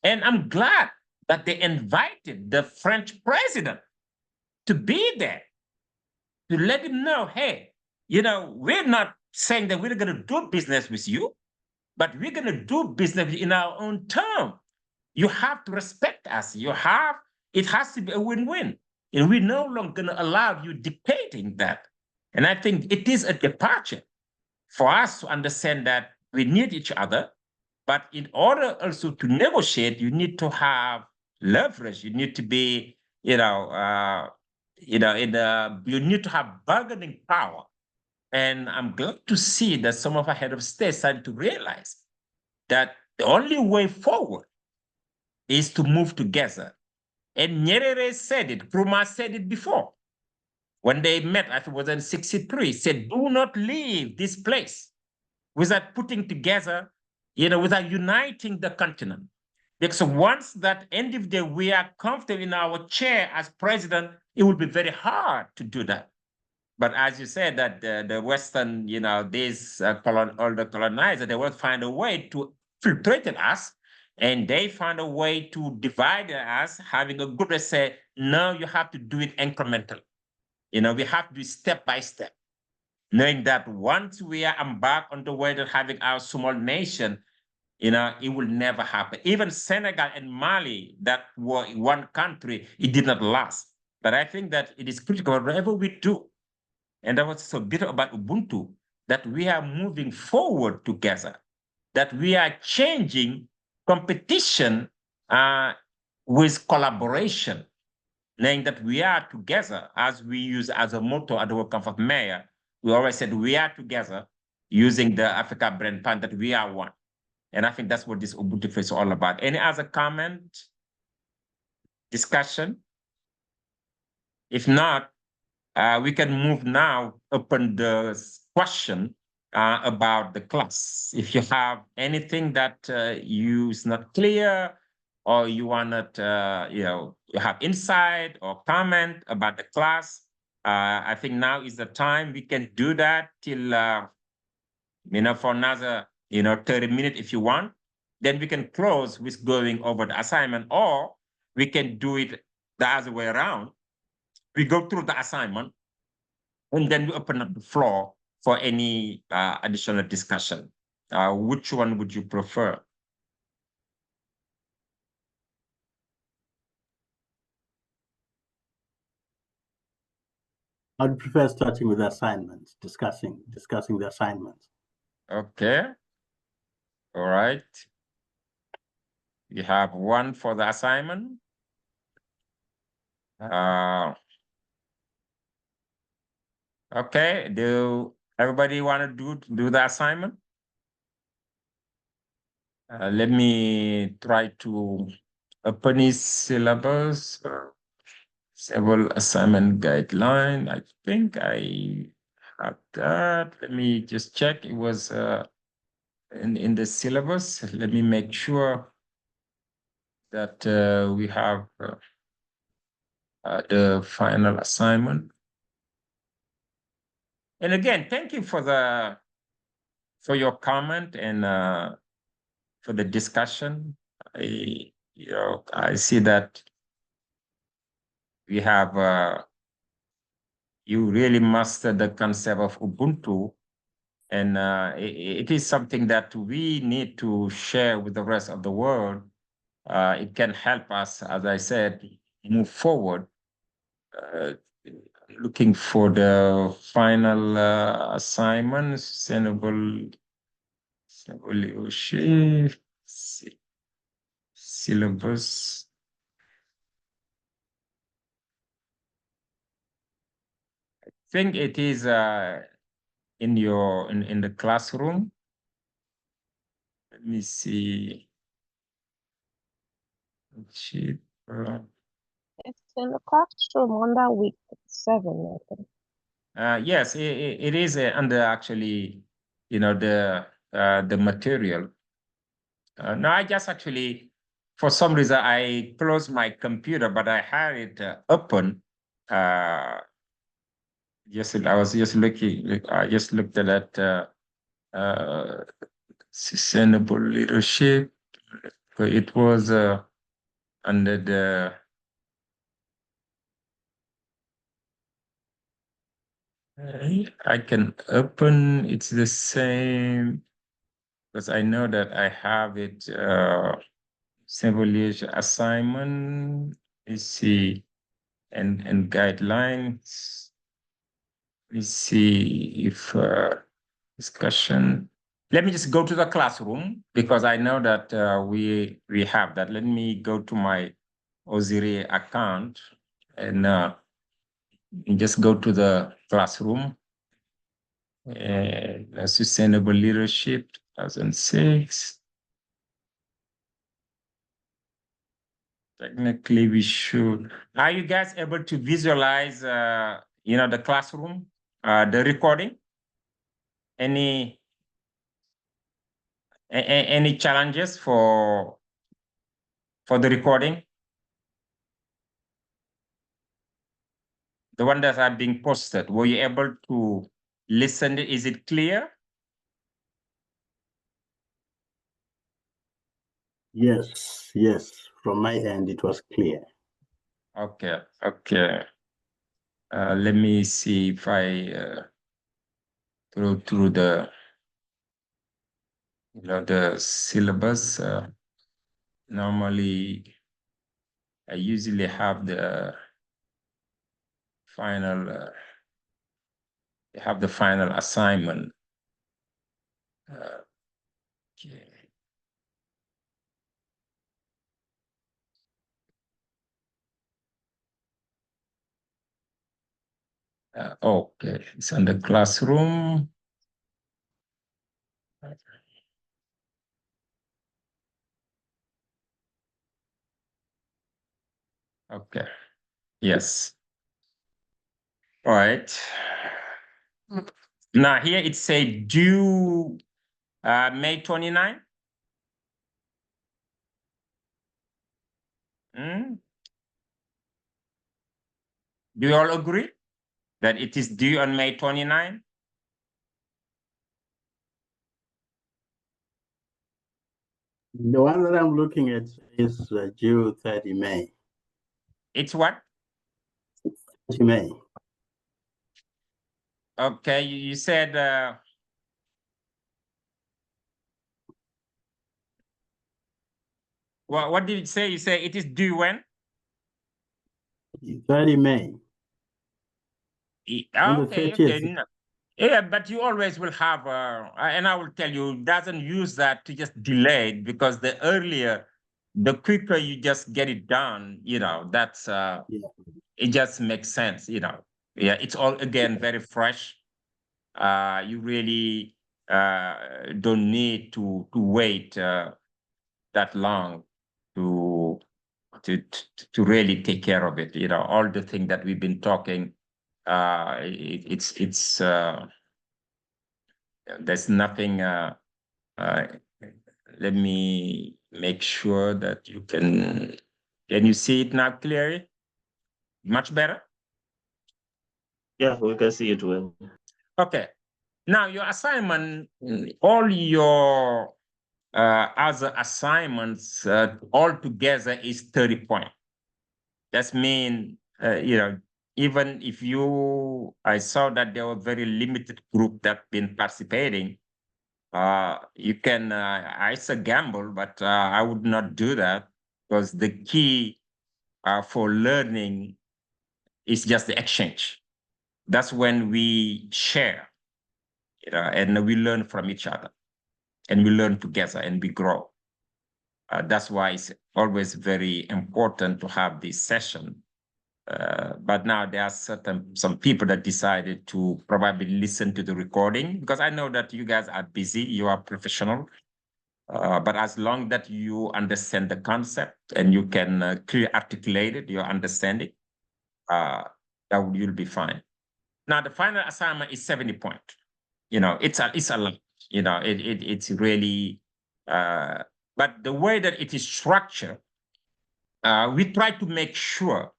And I'm glad that they invited the French president to be there, to let him know, hey, we're not saying that we're going to do business with you, but we're going to do business in our own term. You have to respect us. It has to be a win-win. And we're no longer going to allow you dictating that. And I think it is a departure for us to understand that we need each other. But in order also to negotiate, you need to have leverage. You need to be, you need to have bargaining power. And I'm glad to see that some of our head of state started to realize that the only way forward is to move together. And Nyerere said it, Nkrumah said it before. When they met, I think it was in 1963, said, do not leave this place without putting together, without uniting the continent. Because once that end of the day we are comfortable in our chair as president, it will be very hard to do that. But as you said, that the Western, these all the colonizers, they will find a way to filtrate us, and they find a way to divide us, having a group that say, no, you have to do it incrementally. We have to do step by step, knowing that once we are embarked on the way of having our small nation, it will never happen. Even Senegal and Mali, that were one country, it did not last. But I think that it is critical whatever we do. And that was so beautiful about Ubuntu, that we are moving forward together, that we are changing competition with collaboration, knowing that we are together, as we use as a motto at the World Cup of Mayor. We always said we are together, using the Africa brand plan, that we are one. And I think that's what this Ubuntu is all about. Any other comment, discussion? If not, we can move now, open the question about the class. If you have anything that you is not clear, or you want to, you have insight or comment about the class, I think now is the time we can do that till, for another, 30 minutes if you want. Then we can close with going over the assignment, or we can do it the other way around. We go through the assignment, and then we open up the floor for any additional discussion. Which one would you prefer? I'd prefer starting with the assignments, discussing the assignments. Okay. All right. You have one for the assignment. Okay. Do everybody want to do the assignment? Let me try to open his syllabus. Several assignment guideline. I think I have that. Let me just check. It was in the syllabus. Let me make sure that we have the final assignment. And again, thank you for your comment and for the discussion. I see that we have you really mastered the concept of Ubuntu, and it is something that we need to share with the rest of the world. It can help us, as I said, move forward. Looking for the final assignment, sustainable leadership, syllabus. I think it is in the classroom. Let me see. It's in the classroom under week 7, I think. Yes, it is under actually, the material. No, I just actually, for some reason, I closed my computer, but I had it open. I was just looking. I just looked at sustainable leadership. It was under the. I can open. It's the same because I know that I have it. Simple leadership assignment. Let's see, and guidelines. Let's see if discussion. Let me just go to the classroom because I know that we have that. Let me go to my Osiri account and just go to the classroom. Sustainable leadership 2006. Technically, we should. Are you guys able to visualize, the classroom, the recording? Any challenges for the recording? The one that are being posted, were you able to listen? Is it clear? Yes, yes. From my end, it was clear. Okay. Let me see if I go through the the syllabus. Normally, I usually have the final. Have the final assignment. Okay. Okay, it's in the classroom. Okay, yes. All right. Now here it says due May 29. Do you all agree that it is due on May 29? The one that I'm looking at is due 30 May. It's what? 30 May. Okay, you said what did you say? You say it is due when? 30 May. On the Okay, 30th. okay. No. Yeah, but you always will have, and I will tell you, doesn't use that to just delay it because the earlier, the quicker you just get it done, that's, it just makes sense, Yeah, it's all, again, very fresh. You really don't need to wait that long to to really take care of it. All the things that we've been talking, it's there's nothing. Let me make sure that you can you see it now clearly? Much better? Yeah, we can see it well. Okay. Now your assignment, all your other assignments all together is 30 points. That means, even if I saw that there were very limited group that been participating, you can, it's a gamble, but I would not do that because the key for learning is just the exchange. That's when we share, and we learn from each other, and we learn together, and we grow. That's why it's always very important to have this session. But now there are some people that decided to probably listen to the recording, because I know that you guys are busy, you are professional. But as long that you understand the concept and you can clearly articulate it, your understanding, you'll be fine. Now the final assignment is 70 points. It's a lot. It's really. But the way that it is structured, we try to make sure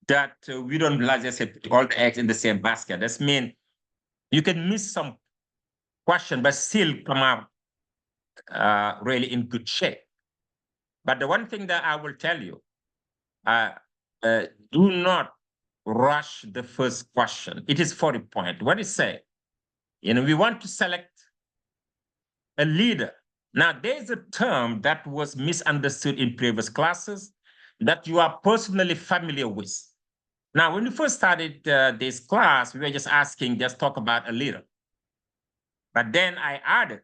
that we don't, like I said, put all the eggs in the same basket. That means you can miss some question, but still come out really in good shape. But the one thing that I will tell you, do not rush the first question. It is 40 points. What is say? We want to select a leader. Now, there's a term that was misunderstood in previous classes that you are personally familiar with. Now, when we first started this class, we were just talk about a leader. But then I added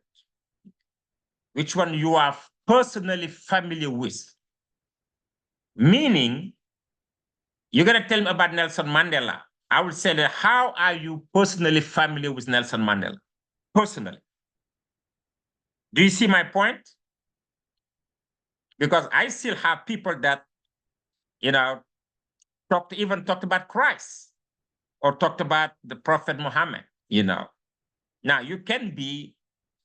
which one you are personally familiar with. Meaning, you're going to tell me about Nelson Mandela. I will say that, how are you personally familiar with Nelson Mandela? Personally. Do you see my point? Because I still have people that, talked about Christ or talked about the Prophet Muhammad, Now, you can be,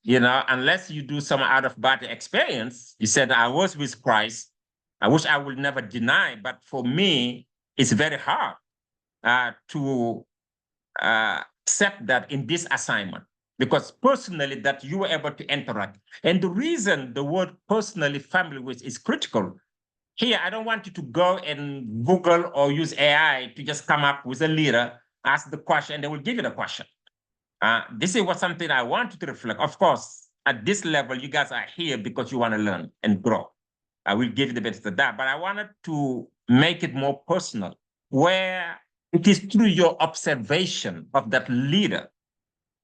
unless you do some out of body experience, you said, I was with Christ. I wish I would never deny, but for me, it's very hard to accept that in this assignment, because personally that you were able to interact. And the reason the word personally family with is critical. Here, I don't want you to go and Google or use AI to just come up with a leader, ask the question, and they will give you the question. This is something I want you to reflect. Of course, at this level, you guys are here because you want to learn and grow. I will give you the benefit of that, but I wanted to make it more personal, where it is through your observation of that leader,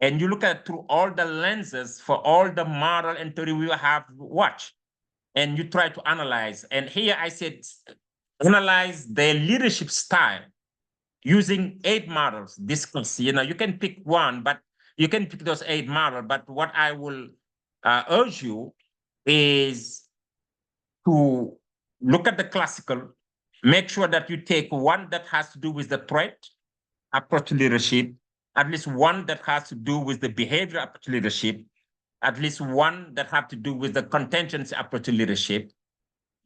and you look at through all the lenses for all the model and theory we have watched, and you try to analyze. And here I said, analyze their leadership style using 8 models. Discuss. You can pick one, but you can pick those 8 models. But what I will urge you is to look at the classical, make sure that you take one that has to do with the threat approach to leadership, at least one that has to do with the behavior approach to leadership, at least one that have to do with the contingency approach to leadership.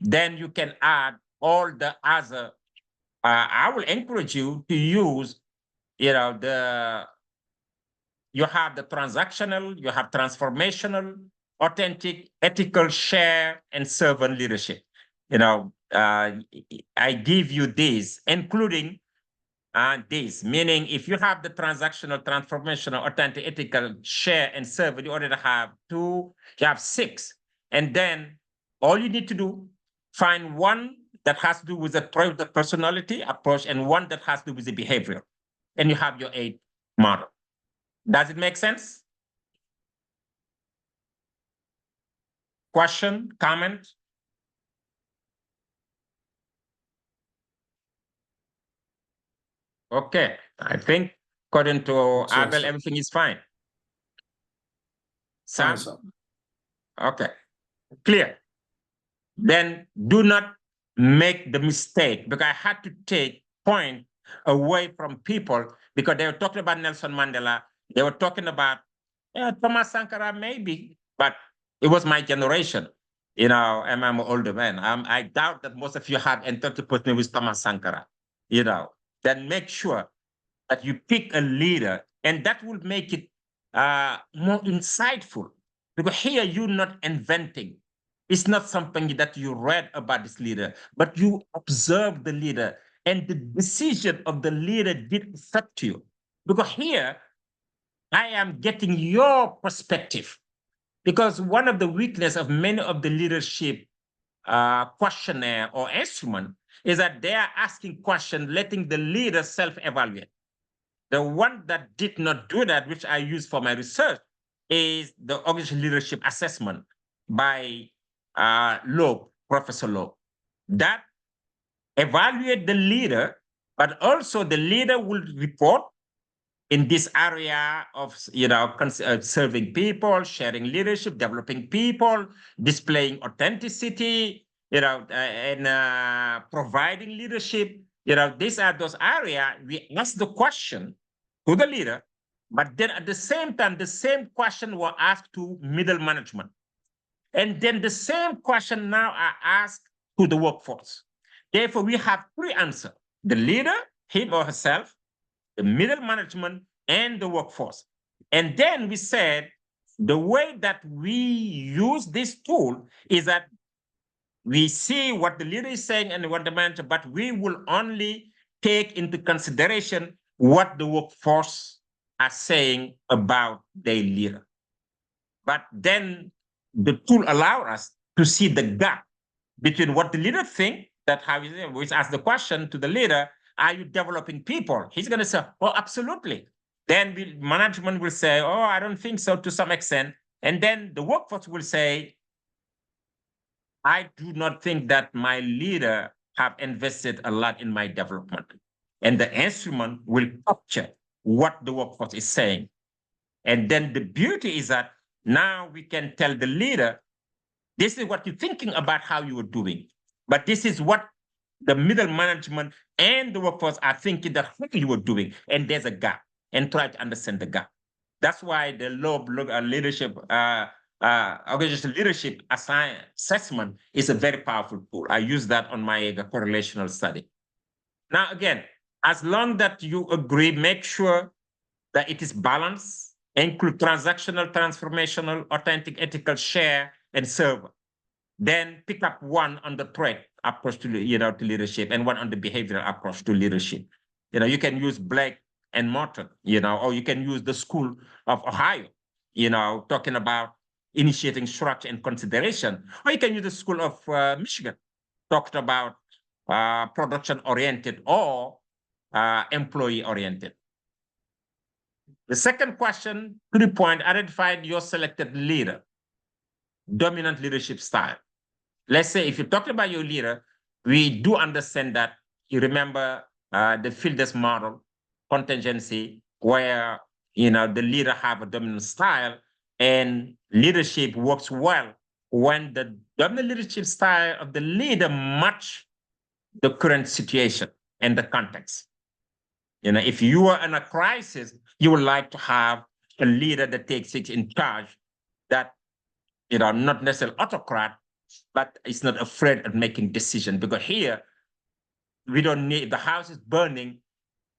Then you can add all the other. I will encourage you to use, you have the transactional, you have transformational, authentic, ethical, share, and servant leadership. I give you these, including this, meaning if you have the transactional, transformational, authentic, ethical, share, and servant, you already have 2, you have 6. And then all you need to do, find one that has to do with the personality approach and one that has to do with the behavior. And you have your 8 model. Does it make sense? Question, comment? Okay, I think according to Abel, everything is fine. Sam? Okay, clear. Then do not make the mistake, because I had to take point away from people, because they were talking about Nelson Mandela, they were talking about Thomas Sankara, maybe, but it was my generation. You know, I'm an older man. I doubt that most of you have entered me with Thomas Sankara. You know, then make sure that you pick a leader, and that will make it more insightful. Because here you're not inventing. It's not something that you read about this leader, but you observe the leader, and the decision of the leader did affect you. Because here, I am getting your perspective. Because one of the weaknesses of many of the leadership questionnaire or instrument is that they are asking questions, letting the leader self-evaluate. The one that did not do that, which I use for my research, is the organizational leadership assessment by Loeb, Professor Loeb. That evaluate the leader, but also the leader will report in this area of, you know, serving people, sharing leadership, developing people, displaying authenticity, you know, and providing leadership. You know, these are those areas we ask the question to the leader, but then at the same time, the same question were asked to middle management. And then the same question now are asked to the workforce. Therefore, we have three answers: the leader, him or herself, the middle management, and the workforce. And then we said the way that we use this tool is that we see what the leader is saying and what the manager, but we will only take into consideration what the workforce are saying about their leader. But then the tool allows us to see the gap between what the leader thinks, that how is it, which asks the question to the leader, are you developing people? He's going to say, oh, absolutely. Then management will say, oh, I don't think so, to some extent. And then the workforce will say, I do not think that my leader have invested a lot in my development. And the instrument will capture what the workforce is saying. And then the beauty is that now we can tell the leader, this is what you're thinking about how you were doing, but this is what the middle management and the workforce are thinking that how you were doing, and there's a gap, and try to understand the gap. That's why the leadership, organizational leadership assessment is a very powerful tool. I use that on my correlational study. Now, again, as long that you agree, make sure that it is balanced, include transactional, transformational, authentic, ethical, share, and serve. Then pick up one on the threat approach to, you know, to leadership, and one on the behavioral approach to leadership. You know, you can use Blake and Morton, you know, or you can use the School of Ohio, you know, talking about initiating structure and consideration, or you can use the School of Michigan, talked about production-oriented or employee-oriented. The second question, to the point, identify your selected leader, dominant leadership style. Let's say if you're talking about your leader, we do understand that you remember the Fielders model, contingency, where, you know, the leader have a dominant style, and leadership works well when the dominant leadership style of the leader match the current situation and the context. You know, if you are in a crisis, you would like to have a leader that takes it in charge, that, you know, not necessarily autocrat, but is not afraid of making decisions. Because here, we don't need, the house is burning,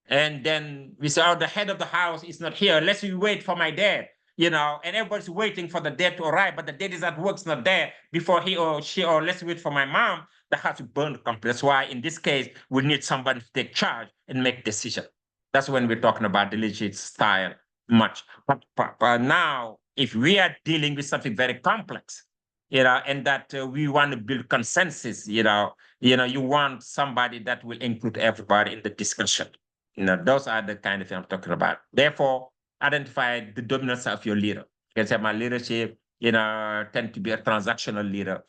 and then we say, oh, the head of the house is not here. Let's wait for my dad, you know, and everybody's waiting for the dad to arrive, but the dad is at work, it's not there before he or she, or let's wait for my mom. The house will burn completely. That's why in this case, we need somebody to take charge and make decisions. That's when we're talking about the leadership style much. But now, if we are dealing with something very complex, you know, and that we want to build consensus, you want somebody that will include everybody in the discussion. You know, those are the kind of things I'm talking about. Therefore, identify the dominance of your leader. You can say my leadership, tend to be a transactional leader.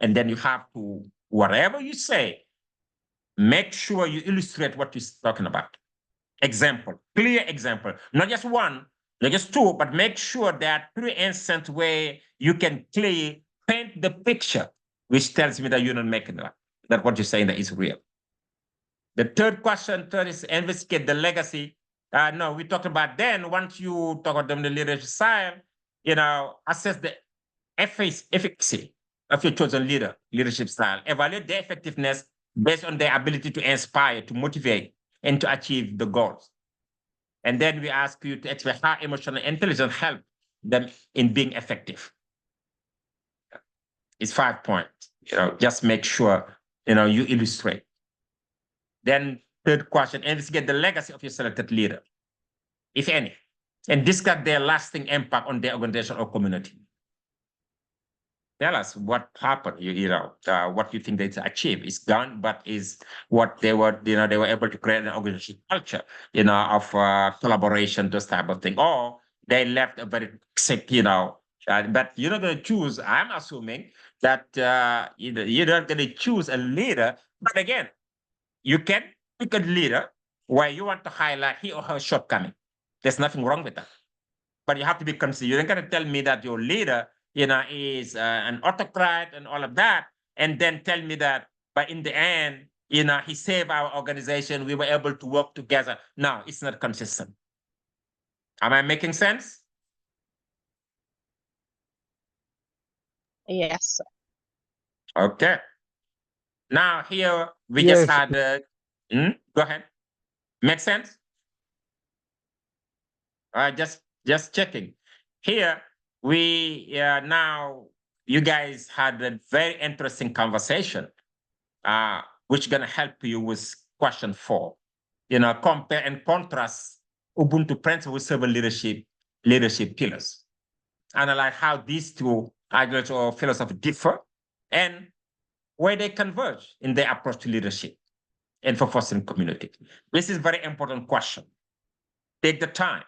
And then you have to, whatever you say, make sure you illustrate what you're talking about. Example, clear example, not just one, not just two, but make sure there are 3 instances where you can clearly paint the picture, which tells me that you're not making that. that what you're saying that is real. The third is investigate the legacy. No, we talked about then, once you talk about the leadership style, assess the efficacy of your chosen leadership style, evaluate their effectiveness based on their ability to inspire, to motivate, and to achieve the goals. And then we ask you to explain how emotional intelligence help them in being effective. It's 5 points. Just make sure you illustrate. Then third question, investigate the legacy of your selected leader, if any, and discuss their lasting impact on their organization or community. Tell us what happened, what you think they achieved is gone, but is what they were, they were able to create an organization culture, of collaboration, those type of thing. Or they left a very sick, but you're not going to choose, I'm assuming that you're not going to choose a leader, but again, you can pick a leader where you want to highlight he or her shortcoming. There's nothing wrong with that. But you have to be considered. You're not going to tell me that your leader, is an autocrat and all of that, and then tell me that, but in the end, he saved our organization. We were able to work together. No, it's not consistent. Am I making sense? Yes, sir. Okay. Now here we Yes. just had. Go ahead. Make sense? Just checking. Here we now you guys had a very interesting conversation, which gonna help you with question 4. Compare and contrast Ubuntu principle with servant leadership pillars. Analyze how these two ideologies or philosophy differ and where they converge in their approach to leadership and for fostering community. This is a very important question. Take the time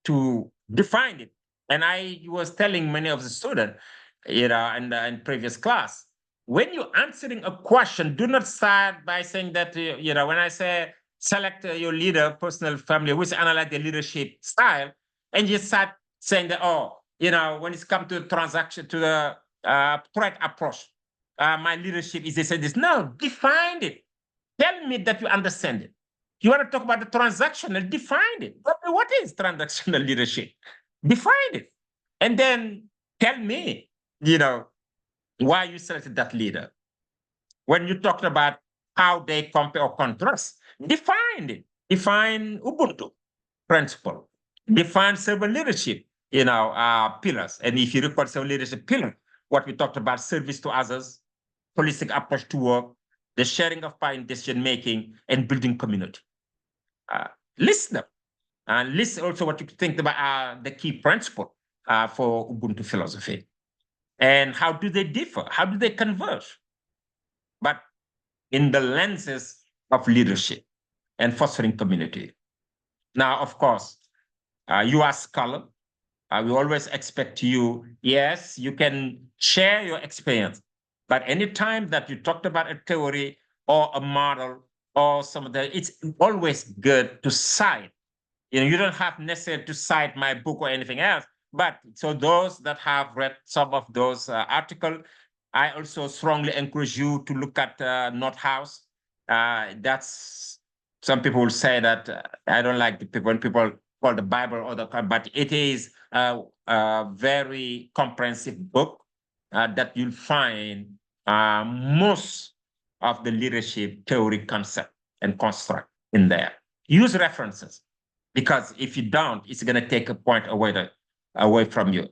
to define it. And I was telling many of the students, in previous class, when you're answering a question, do not start by saying that, when I say select your leader, personal, family, which analyze the leadership style, and you start saying that, when it's come to the transaction, to the correct approach, my leadership is this and this. No, define it. Tell me that you understand it. You want to talk about the transactional, define it. What is transactional leadership? Define it. And then tell me, why you selected that leader. When you talked about how they compare or contrast, define it. Define Ubuntu principle. Define servant leadership, pillars. And if you recall servant leadership pillar, what we talked about, service to others, holistic approach to work, the sharing of power in decision-making, and building community. List them. And list also what you think about the key principle for Ubuntu philosophy. And how do they differ? How do they converge? But in the lenses of leadership and fostering community. Now, of course, you are a scholar. We always expect you, yes, you can share your experience. But anytime that you talked about a theory or a model or some of the, it's always good to cite. You don't have necessarily to cite my book or anything else. But so those that have read some of those articles, I also strongly encourage you to look at Nordhaus. That's, some people will say that I don't like the people when people call the Bible or but it is a very comprehensive book that you'll find most of the leadership theory concept and construct in there. Use references, because if you don't, it's going to take a point away from you.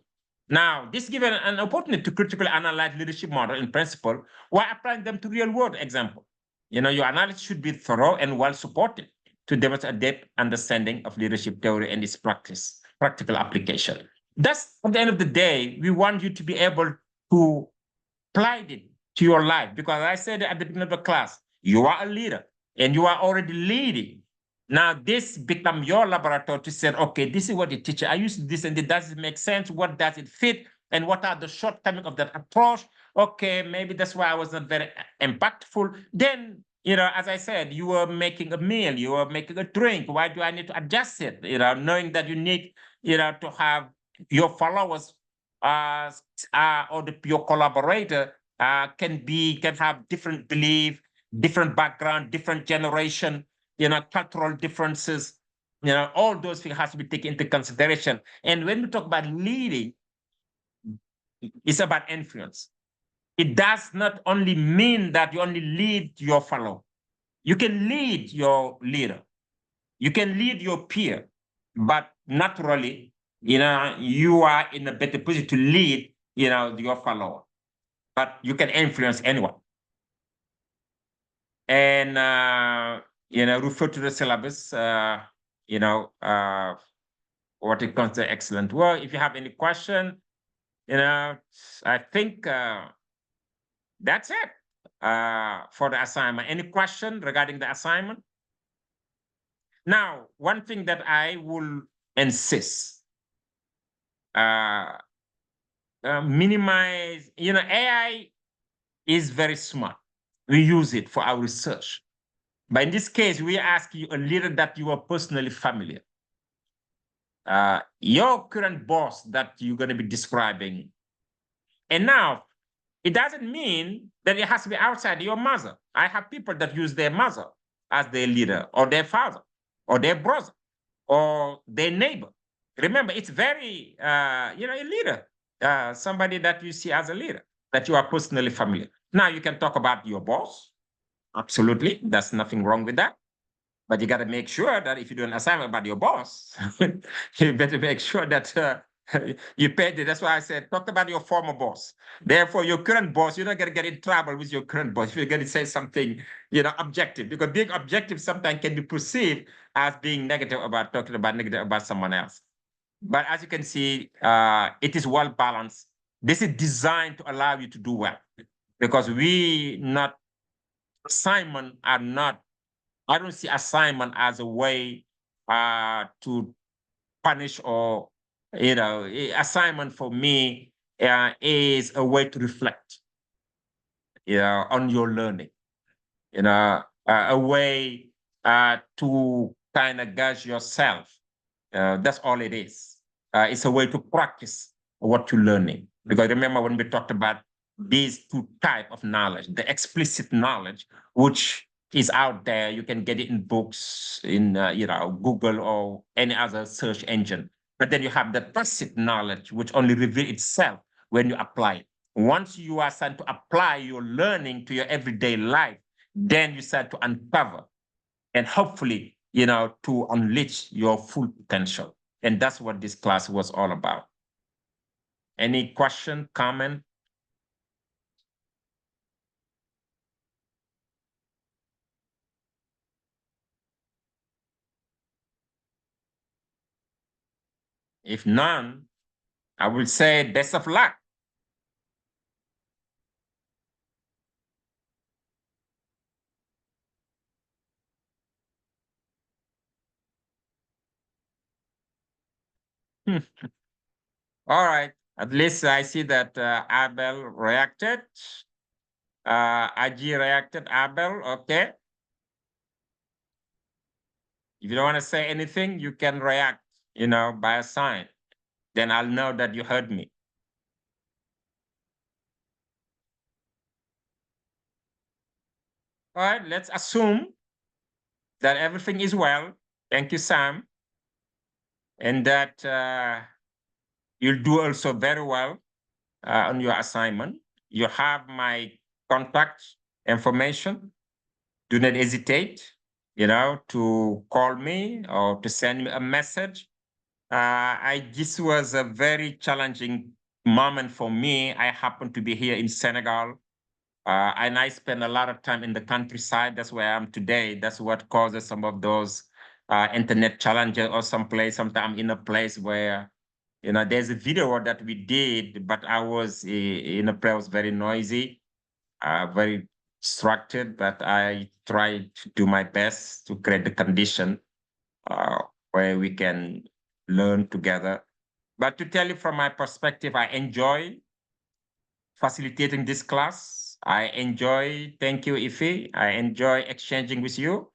Now, this gives an opportunity to critically analyze leadership model in principle while applying them to real-world example. Your analysis should be thorough and well-supported to demonstrate a depth understanding of leadership theory and its practical application. That's, at the end of the day, we want you to be able to apply it to your life, because I said at the beginning of the class, you are a leader and you are already leading. Now, this become your laboratory to say, okay, this is what you teach. I use this and it does it make sense? What does it fit? And what are the shortcomings of that approach? Okay, maybe that's why I was not very impactful. Then, as I said, you were making a meal, you were making a drink. Why do I need to adjust it? Knowing that you need, to have your followers or your collaborator can have different belief, different background, different generation, cultural differences. All those things has to be taken into consideration. And when we talk about leading, it's about influence. It does not only mean that you only lead your fellow. You can lead your leader. You can lead your peer, but naturally, you are in a better position to lead, your follower. But you can influence anyone. And, refer to the syllabus, what it comes to excellent. Well, if you have any question, I think that's it for the assignment. Any question regarding the assignment? Now, one thing that I will insist, minimize, AI is very smart. We use it for our research. But in this case, we ask you a leader that you are personally familiar. Your current boss that you're going to be describing. And now, it doesn't mean that it has to be outside your mother. I have people that use their mother as their leader, or their father, or their brother, or their neighbor. Remember, it's very, a leader, somebody that you see as a leader, that you are personally familiar. Now, you can talk about your boss. Absolutely, there's nothing wrong with that. But you got to make sure that if you do an assignment about your boss, you better make sure that you paid it. That's why I said, talk about your former boss. Therefore, your current boss, you're not going to get in trouble with your current boss if you're going to say something, objective. Because being objective sometimes can be perceived as being negative about talking about negative about someone else. But as you can see, it is well balanced. This is designed to allow you to do well. Because assignment are not, I don't see assignment as a way to punish or, assignment for me is a way to reflect, on your learning, a way to kind of gauge yourself. That's all it is. It's a way to practice what you're learning. Because remember when we talked about these two types of knowledge, the explicit knowledge, which is out there, you can get it in books, in Google or any other search engine. But then you have the tacit knowledge, which only reveals itself when you apply it. Once you are starting to apply your learning to your everyday life, then you start to uncover and hopefully, to unleash your full potential. And that's what this class was all about. Any question, comment? If none, I will say best of luck. All right. At least I see that Abel reacted. IG reacted, Abel, okay. If you don't want to say anything, you can react, by a sign. Then I'll know that you heard me. All right, let's assume that everything is well. Thank you, Sam. And that you'll do also very well on your assignment. You have my contact information. Do not hesitate, to call me or to send me a message. This was a very challenging moment for me. I happen to be here in Senegal, and I spend a lot of time in the countryside. That's where I am today. That's what causes some of those internet challenges, or sometimes I'm in a place where, there's a video that we did, but I was in a place very noisy, very distracted, but I tried to do my best to create the condition where we can learn together. But to tell you from my perspective, I enjoy facilitating this class. Thank you, Ife. I enjoy exchanging with you.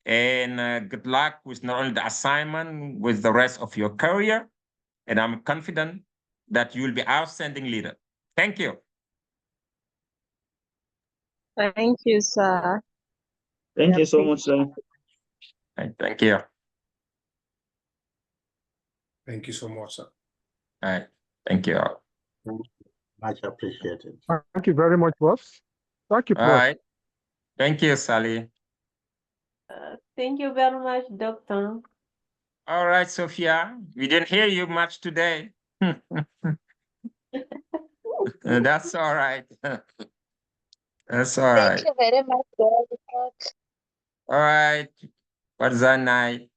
And good luck with not only the assignment, with the rest of your career. And I'm confident that you will be outstanding leader. Thank you. Thank you, sir. Thank you so much, sir. Thank you. Thank you so much, sir. All right. Thank you. Much appreciated. Thank you very much, boss. Thank you, All Prof. right. Thank you, Sally. Thank you very much, Doctor. All right, Sophia. We didn't hear you much today. That's all right. That's all right. Thank you very much, Prof. All right. What's that night?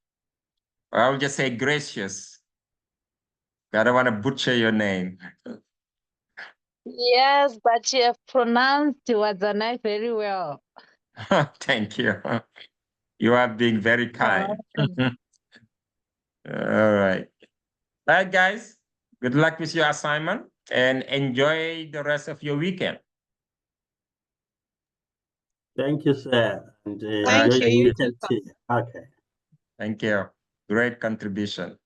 I'll just say gracious. I don't want to butcher your name. Yes, but you have pronounced Wazanai very well. Thank you. You are being very kind. All right. All right, guys. Good luck with your assignment and enjoy the rest of your weekend. Thank you, sir. And Thank enjoy you. the weekend. Okay. Thank you. Great contribution.